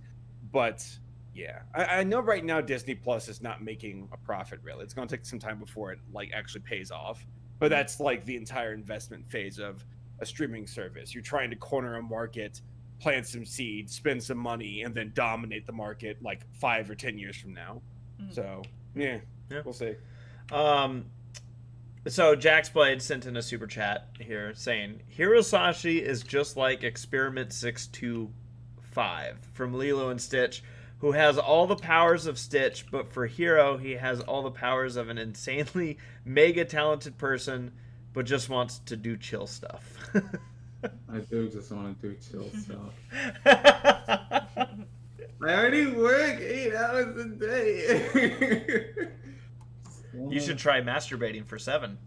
but yeah, I know right now Disney Plus is not making a profit. Really, it's going to take some time before it actually pays off. But that's the entire investment phase of a streaming service. You're trying to corner a market, plant some seeds, spend some money, and then dominate the market 5 or 10 years from now. Mm. So yeah, we'll see. So Jack's Blade sent in a super chat here saying, Hirosashii is just like Experiment 625 from Lilo and Stitch, who has all the powers of Stitch, but for Hiro, he has all the powers of an insanely mega talented person, but just wants to do chill stuff. I do just want to do chill stuff. I already work 8 hours a day. You should try masturbating for 7.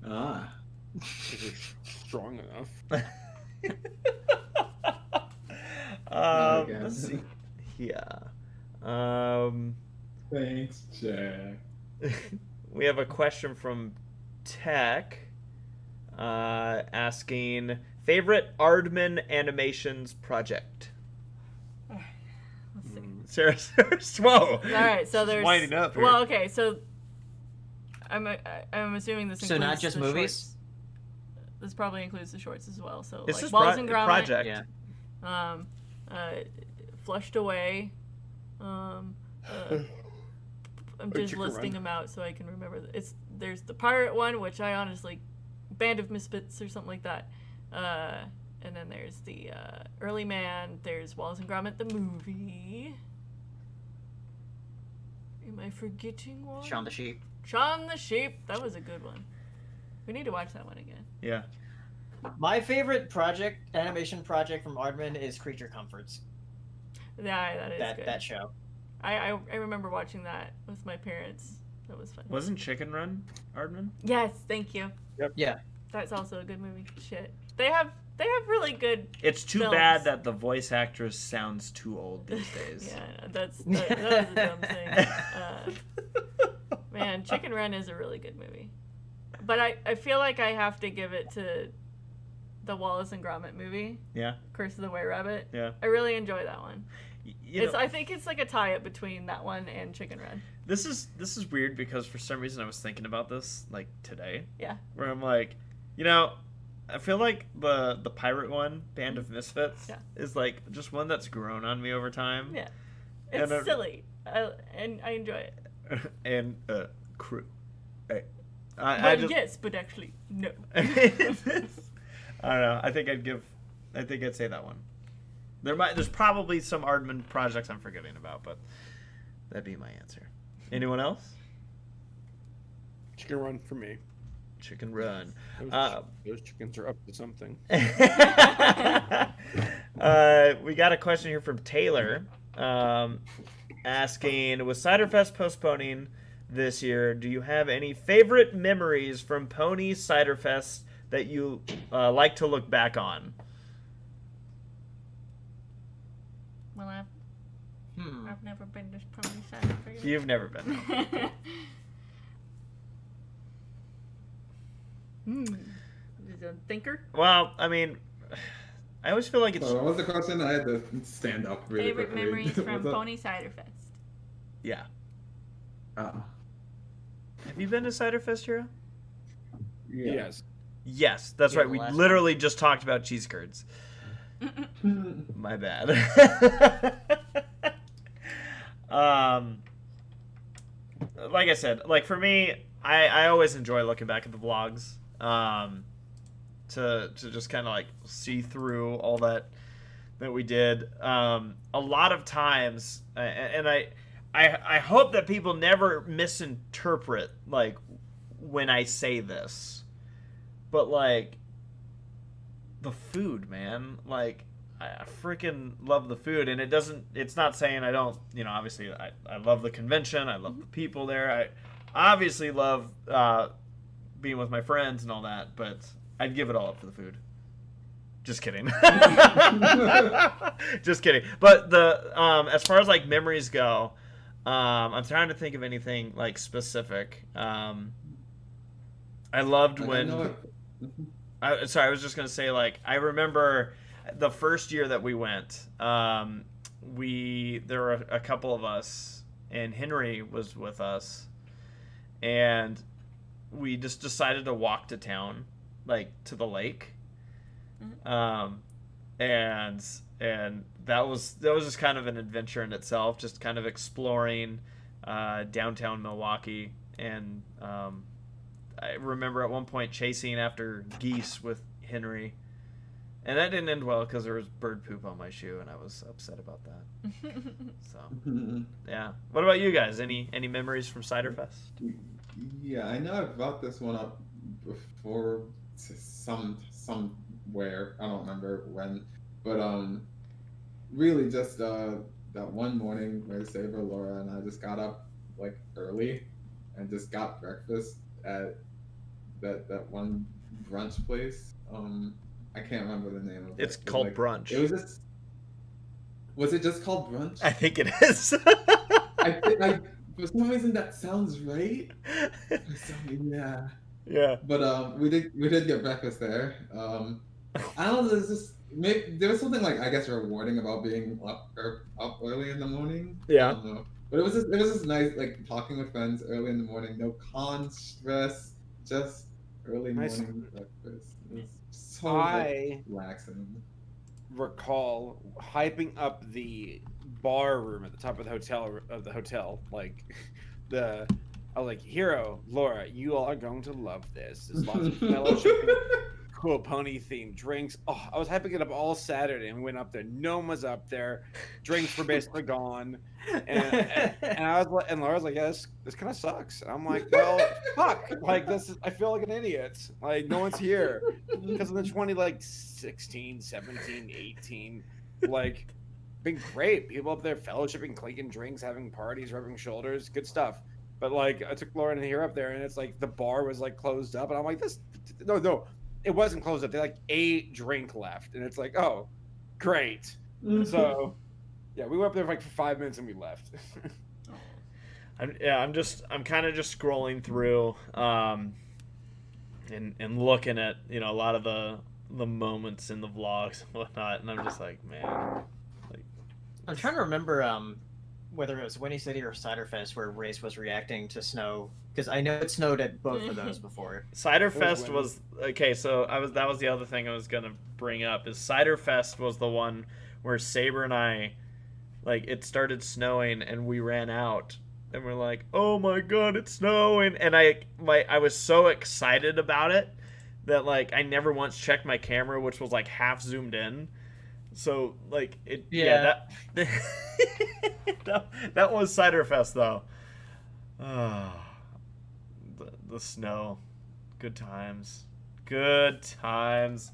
Ah. Is it strong enough? Let's see. Yeah. Thanks, Jack. We have a question from Tech asking, favorite Aardman Animations project? Let's see. Sarah's whoa. All right, so there's winding up here. Well, okay, so I'm assuming this includes So not just the movies? shorts. This probably includes the shorts as well. So It's just Wallace and Gromit, project. Yeah. Flushed Away, I'm Or just Chicken listing Run. them out so I can remember. There's the pirate one, which I honestly, Band of Misfits or something like that. And then there's the Early Man. There's Wallace and Gromit the movie. Am I forgetting one? Shaun the Sheep. Shaun the Sheep. That was a good one. We need to watch that one again. Yeah. My favorite animation project from Aardman is Creature Comforts. Yeah, that is good. That show. I remember watching that with my parents. That was fun. Wasn't Chicken Run Aardman? Yes, thank you. Yeah. That's also a good movie. Shit. They have really good. It's too films. bad that the voice actress sounds too old these days. Yeah, that was a dumb thing. Man, Chicken Run is a really good movie. But I feel like I have to give it to the Wallace and Gromit movie. Yeah. Curse of the White Rabbit. Yeah. I really enjoy that one. You know, I think it's like a tie-up between that one and Chicken Run. this is weird because for some reason I was thinking about this like today. Yeah. Where I'm like, you know, I feel like the pirate one, Band of Misfits, is like just one that's grown on me over time. Yeah. It's And, silly. And I enjoy it. And crew. Hey. Well, yes, but actually, no. I don't know. I think I'd say that one. There's probably some Aardman projects I'm forgetting about, but that'd be my answer. Anyone else? Chicken Run for me. Chicken Run. Those chickens are up to something. We got a question here from Taylor, asking, with Ciderfest postponing this year, do you have any favorite memories from Pony Ciderfest that you like to look back on? Well, I've never been to Pony Ciderfest. You've never been. Is it a thinker? Well, I mean, I always feel like it's... What was the question? I had to stand up really Favorite quickly. memories from What's up? Pony Ciderfest. Yeah. Oh. Have you been to Ciderfest, Hero? Yeah. Yes. Yes, that's Yeah, right. We the last literally just talked about cheese curds. My bad. Like I said, like for me, I always enjoy looking back at the vlogs, to just kind of like see through all that we did. A lot of times, and I hope that people never misinterpret like when I say this, but like the food, man, like I freaking love the food, and it's not saying I don't, you know, obviously I love the convention, I love the people there, I obviously love being with my friends and all that, but I'd give it all up for the food. Just kidding. Just kidding. But the as far as like memories go, I'm trying to think of anything like specific. I loved when sorry, I was just gonna say, like, I remember the first year that we went, there were a couple of us, and Henry was with us, and we just decided to walk to town, like to the lake, and that was just kind of an adventure in itself, just kind of exploring downtown Milwaukee, and I remember at one point chasing after geese with Henry, and that didn't end well because there was bird poop on my shoe, and I was upset about that. So, yeah. What about you guys? Any memories from Ciderfest? Yeah, I know I've brought this one up before somewhere. I don't remember when, but really just that one morning where Saber, Laura, and I just got up like early and just got breakfast at that one brunch place. I can't remember the name of it. It's called brunch. It was just. Was it just called brunch? I think it is. I for some reason that sounds right. Yeah. Yeah. But we did get breakfast there. I don't know. There was something like, I guess, rewarding about being up early in the morning. Yeah. I don't know. But it was just nice, like talking with friends early in the morning. No con stress, just early Nice. morning breakfast. It was so like, relaxing. Recall hyping up the bar room at the top of the hotel. Like I was like, Hero, Laura, you all are going to love this. There's lots of fellowshipping, cool pony themed drinks. Oh, I was hyping it up all Saturday, and we went up there. No one was up there. Drinks were basically gone, and I was like, and Laura was like, yeah, this kind of sucks. And I'm like, well, fuck. Like I feel like an idiot. Like no one's here because in the 16, 17, 18, like. Been great. People up there fellowshipping, clinking drinks, having parties, rubbing shoulders, good stuff. But like, I took Lauren and here up there, and it's like the bar was like closed up, and I'm like, no, it wasn't closed up. They like a drink left, and it's like, oh, great. So, yeah, we went up there for like 5 minutes and we left. I'm kind of just scrolling through, and looking at a lot of the moments in the vlogs and whatnot, and I'm just like, man. I'm trying to remember whether it was Windy City or Ciderfest where Race was reacting to snow, because I know it snowed at both of those before. Ciderfest was okay. So that was the other thing I was gonna bring up. Is Ciderfest was the one where Saber and I, like, it started snowing and we ran out and we're like, oh my god, it's snowing, and I was so excited about it that like I never once checked my camera, which was like half zoomed in. So, like, that was Ciderfest, though. Oh, the snow. Good times. Good times.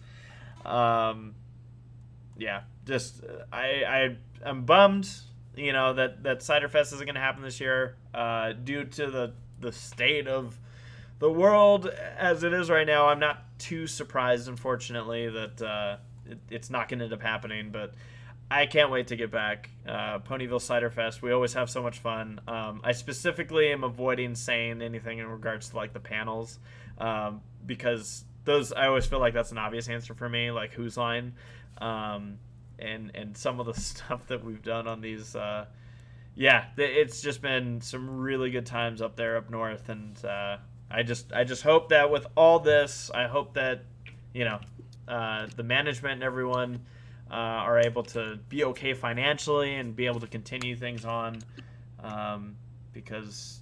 Yeah, just, I'm bummed, that Ciderfest isn't going to happen this year, due to the state of the world as it is right now. I'm not too surprised, unfortunately, that, it's not going to end up happening, but I can't wait to get back. Ponyville Cider Fest, we always have so much fun. I specifically am avoiding saying anything in regards to like the panels, because those, I always feel like that's an obvious answer for me, like Who's Line, and some of the stuff that we've done on these. It's just been some really good times up there up north, and I just hope that with all this, I hope that the management and everyone are able to be okay financially and be able to continue things on, because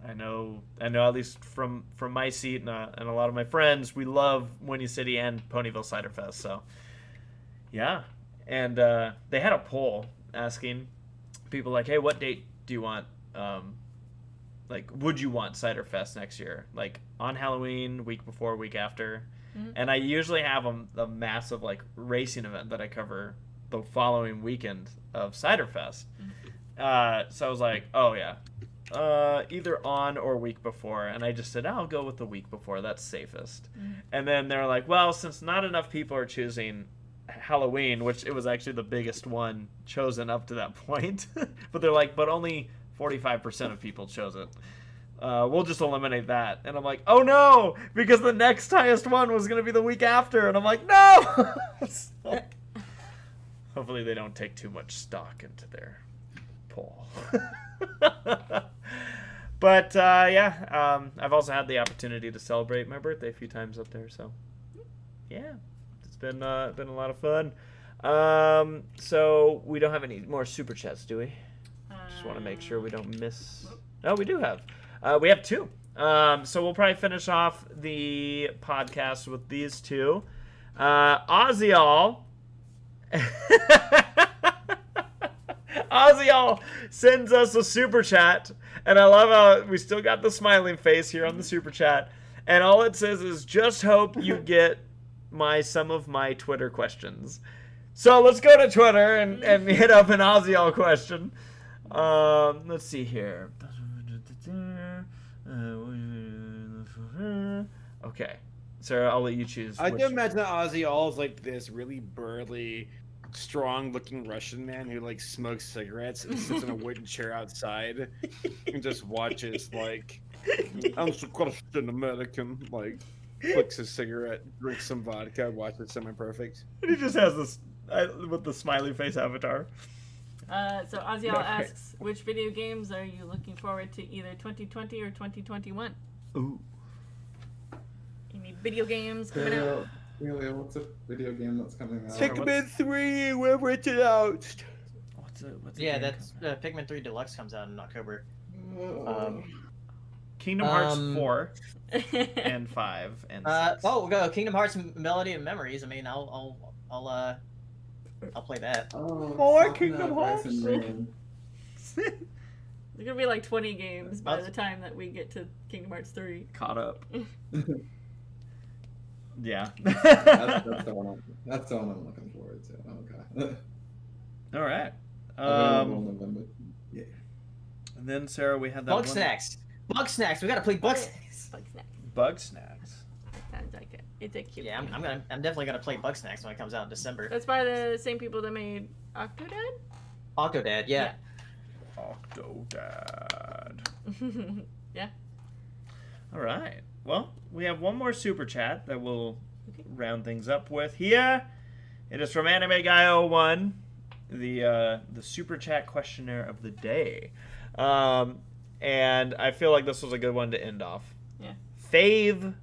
I know at least from my seat and a lot of my friends, we love Windy City and Ponyville Cider Fest. So yeah, and they had a poll asking people like, hey, what date do you want? Like, would you want Cider Fest next year? Like on Halloween, week before, week after. Mm-hmm. And I usually have a massive like racing event that I cover the following weekend of Cider Fest. Mm-hmm. So I was like, oh yeah, either on or week before. And I just said, I'll go with the week before. That's safest. Mm-hmm. And then they're like, well, since not enough people are choosing Halloween, which it was actually the biggest one chosen up to that point, but they're like, but only 45% of people chose it. We'll just eliminate that. And I'm like, oh no, because the next highest one was going to be the week after. And I'm like, no! So, hopefully they don't take too much stock into their poll. But, I've also had the opportunity to celebrate my birthday a few times up there. So, yeah, it's been a lot of fun. So we don't have any more super chats, do we? Just want to make sure we don't miss. No, we do have. We have two. So we'll probably finish off the podcast with these two. Ozial. Ozial sends us a super chat. And I love how we still got the smiling face here on the super chat. And all it says is, just hope you get some of my Twitter questions. So let's go to Twitter and hit up an Ozial question. Let's see here. Okay, Sarah, I'll let you choose. I can imagine that Ozial is like this really burly, strong-looking Russian man who like smokes cigarettes and sits in a wooden chair outside and just watches like I'm so Christian American, like flicks his cigarette, drinks some vodka, watches Semi-Perfect. And he just has this with the smiley face avatar. So Oziel asks, which video games are you looking forward to either 2020 or 2021? Ooh. Any video games coming out? Really, what's a video game that's coming out? Pikmin 3, wherever it's announced. What's a Yeah, game that's coming out? Pikmin 3 Deluxe comes out in October. Kingdom Hearts um, 4 and 5 and 6. We'll go Kingdom Hearts Melody of Memories. I mean, I'll play that. More stop Kingdom that, Bryce Hearts. and Ryan. There's gonna be like 20 games by the time that we get to Kingdom Hearts 3. Caught up. Yeah. That's the one. That's the one I'm looking forward to. Okay. All right. Available in November. Yeah. And then Sarah, we had that Bug one. Snacks. Bug Snacks. We gotta play Bug Snacks. Bug Snacks. Bug Snacks. Sounds like it. It's a cute. Yeah, game. I'm definitely gonna play Bug Snacks when it comes out in December. That's by the same people that made Octodad. Octodad, yeah. Octodad. Yeah. All right. Well, we have one more super chat that we'll round things up with here. It is from Anime Guy 01, the super chat questionnaire of the day. And I feel like this was a good one to end off. Yeah. Fave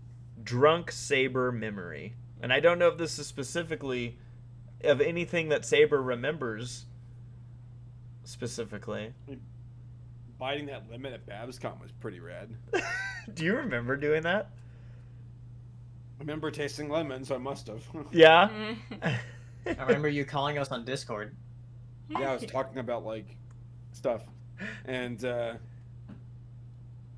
drunk Saber memory. And I don't know if this is specifically of anything that Saber remembers specifically. Biting that lemon at BabsCon was pretty rad. Do you remember doing that? I remember tasting lemon, so I must have. Yeah. I remember you calling us on Discord. Yeah, I was talking about like stuff, and I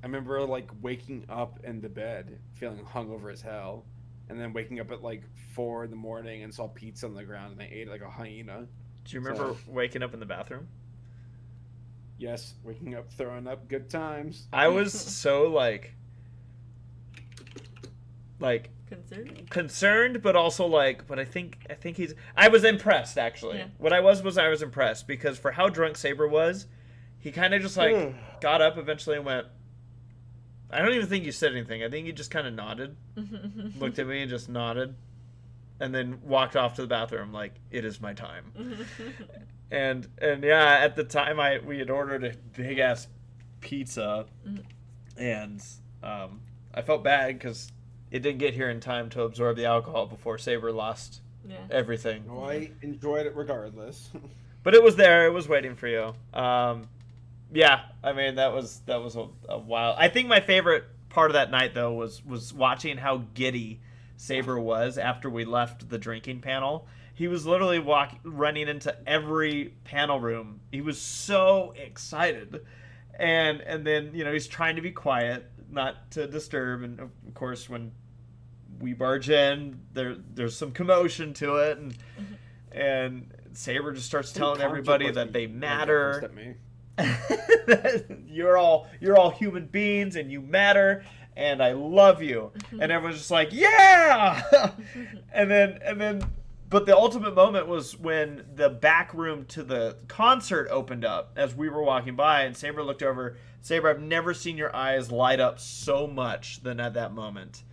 remember like waking up in the bed feeling hungover as hell, and then waking up at like 4 in the morning and saw pizza on the ground and I ate it like a hyena. Do you remember waking up in the bathroom? Yes, waking up, throwing up, good times. I was so like concerned, but also but I think I was impressed actually. Yeah. What I was impressed because for how drunk Saber was, he kind of just got up eventually and went. I don't even think you said anything. I think you just kind of nodded, looked at me and just nodded, and then walked off to the bathroom like it is my time. And yeah, at the time we had ordered a big ass pizza, and I felt bad because it didn't get here in time to absorb the alcohol before Saber lost everything. Oh, I enjoyed it regardless. But it was there. It was waiting for you. Yeah, I mean that was a while. I think my favorite part of that night though was watching how giddy Saber was after we left the drinking panel. He was literally running into every panel room. He was so excited, and then he's trying to be quiet, not to disturb. And of course, when we barge in, there's some commotion to it, and Saber just starts telling everybody that they matter. You're all human beings, and you matter, and I love you. And everyone's just like, yeah. and then. But the ultimate moment was when the back room to the concert opened up as we were walking by, and Saber looked over. Saber, I've never seen your eyes light up so much than at that moment.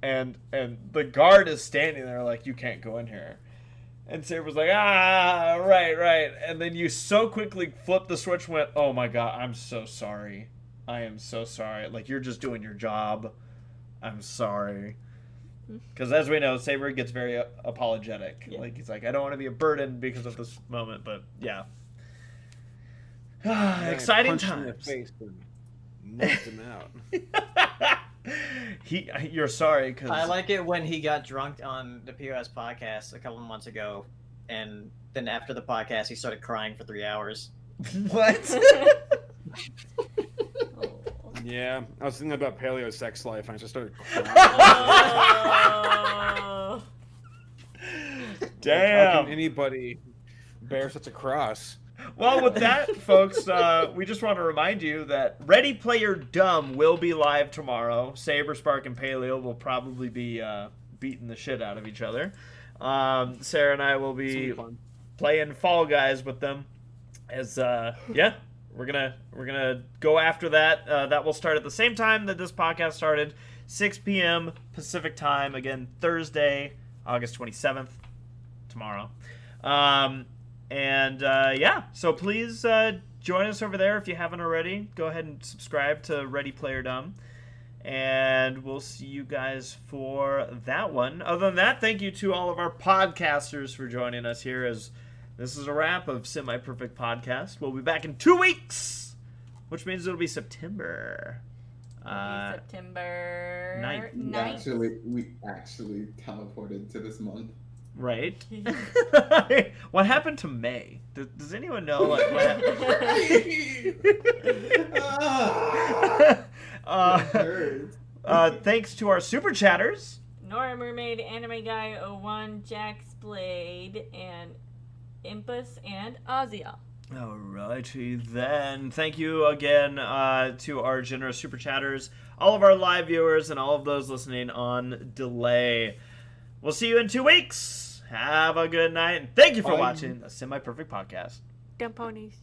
And the guard is standing there like, you can't go in here. And Saber was like, right. And then you so quickly flipped the switch and went, oh my God, I'm so sorry. I am so sorry. Like, you're just doing your job. I'm sorry. Because as we know, Saber gets very apologetic. Yeah. Like, he's like, I don't want to be a burden because of this moment, but yeah. Exciting times. Him in the face and knocked him out. You're sorry because I like it when he got drunk on the POS podcast a couple of months ago, and then after the podcast, he started crying for 3 hours. What? Yeah, I was thinking about paleo sex life, and I just started crying. Oh. Damn! How can anybody bear such a cross? Well, with that, folks, we just want to remind you that Ready Player Dumb will be live tomorrow. Saberspark and Paleo will probably be beating the shit out of each other. Sarah and I will be playing Fall Guys with them. As we're gonna go after that. That will start at the same time that this podcast started, 6 p.m. Pacific time. Again, Thursday, August 27th, tomorrow. So please join us over there if you haven't already. Go ahead and subscribe to Ready Player Dumb. And we'll see you guys for that one. Other than that, thank you to all of our podcasters for joining us here as This is a wrap of Semi Perfect Podcast. We'll be back in 2 weeks, which means it'll be September. September 9th. We actually teleported to this month. Right? What happened to May? Does anyone know like what happened? Thanks to our super chatters. Nora Mermaid, Anime Guy 01, Jax Blade, and Impus and Ozzy. Alrighty then. Thank you again to our generous super chatters, all of our live viewers, and all of those listening on delay. We'll see you in 2 weeks. Have a good night, and thank you for watching the Semi Perfect Podcast. Dumb ponies.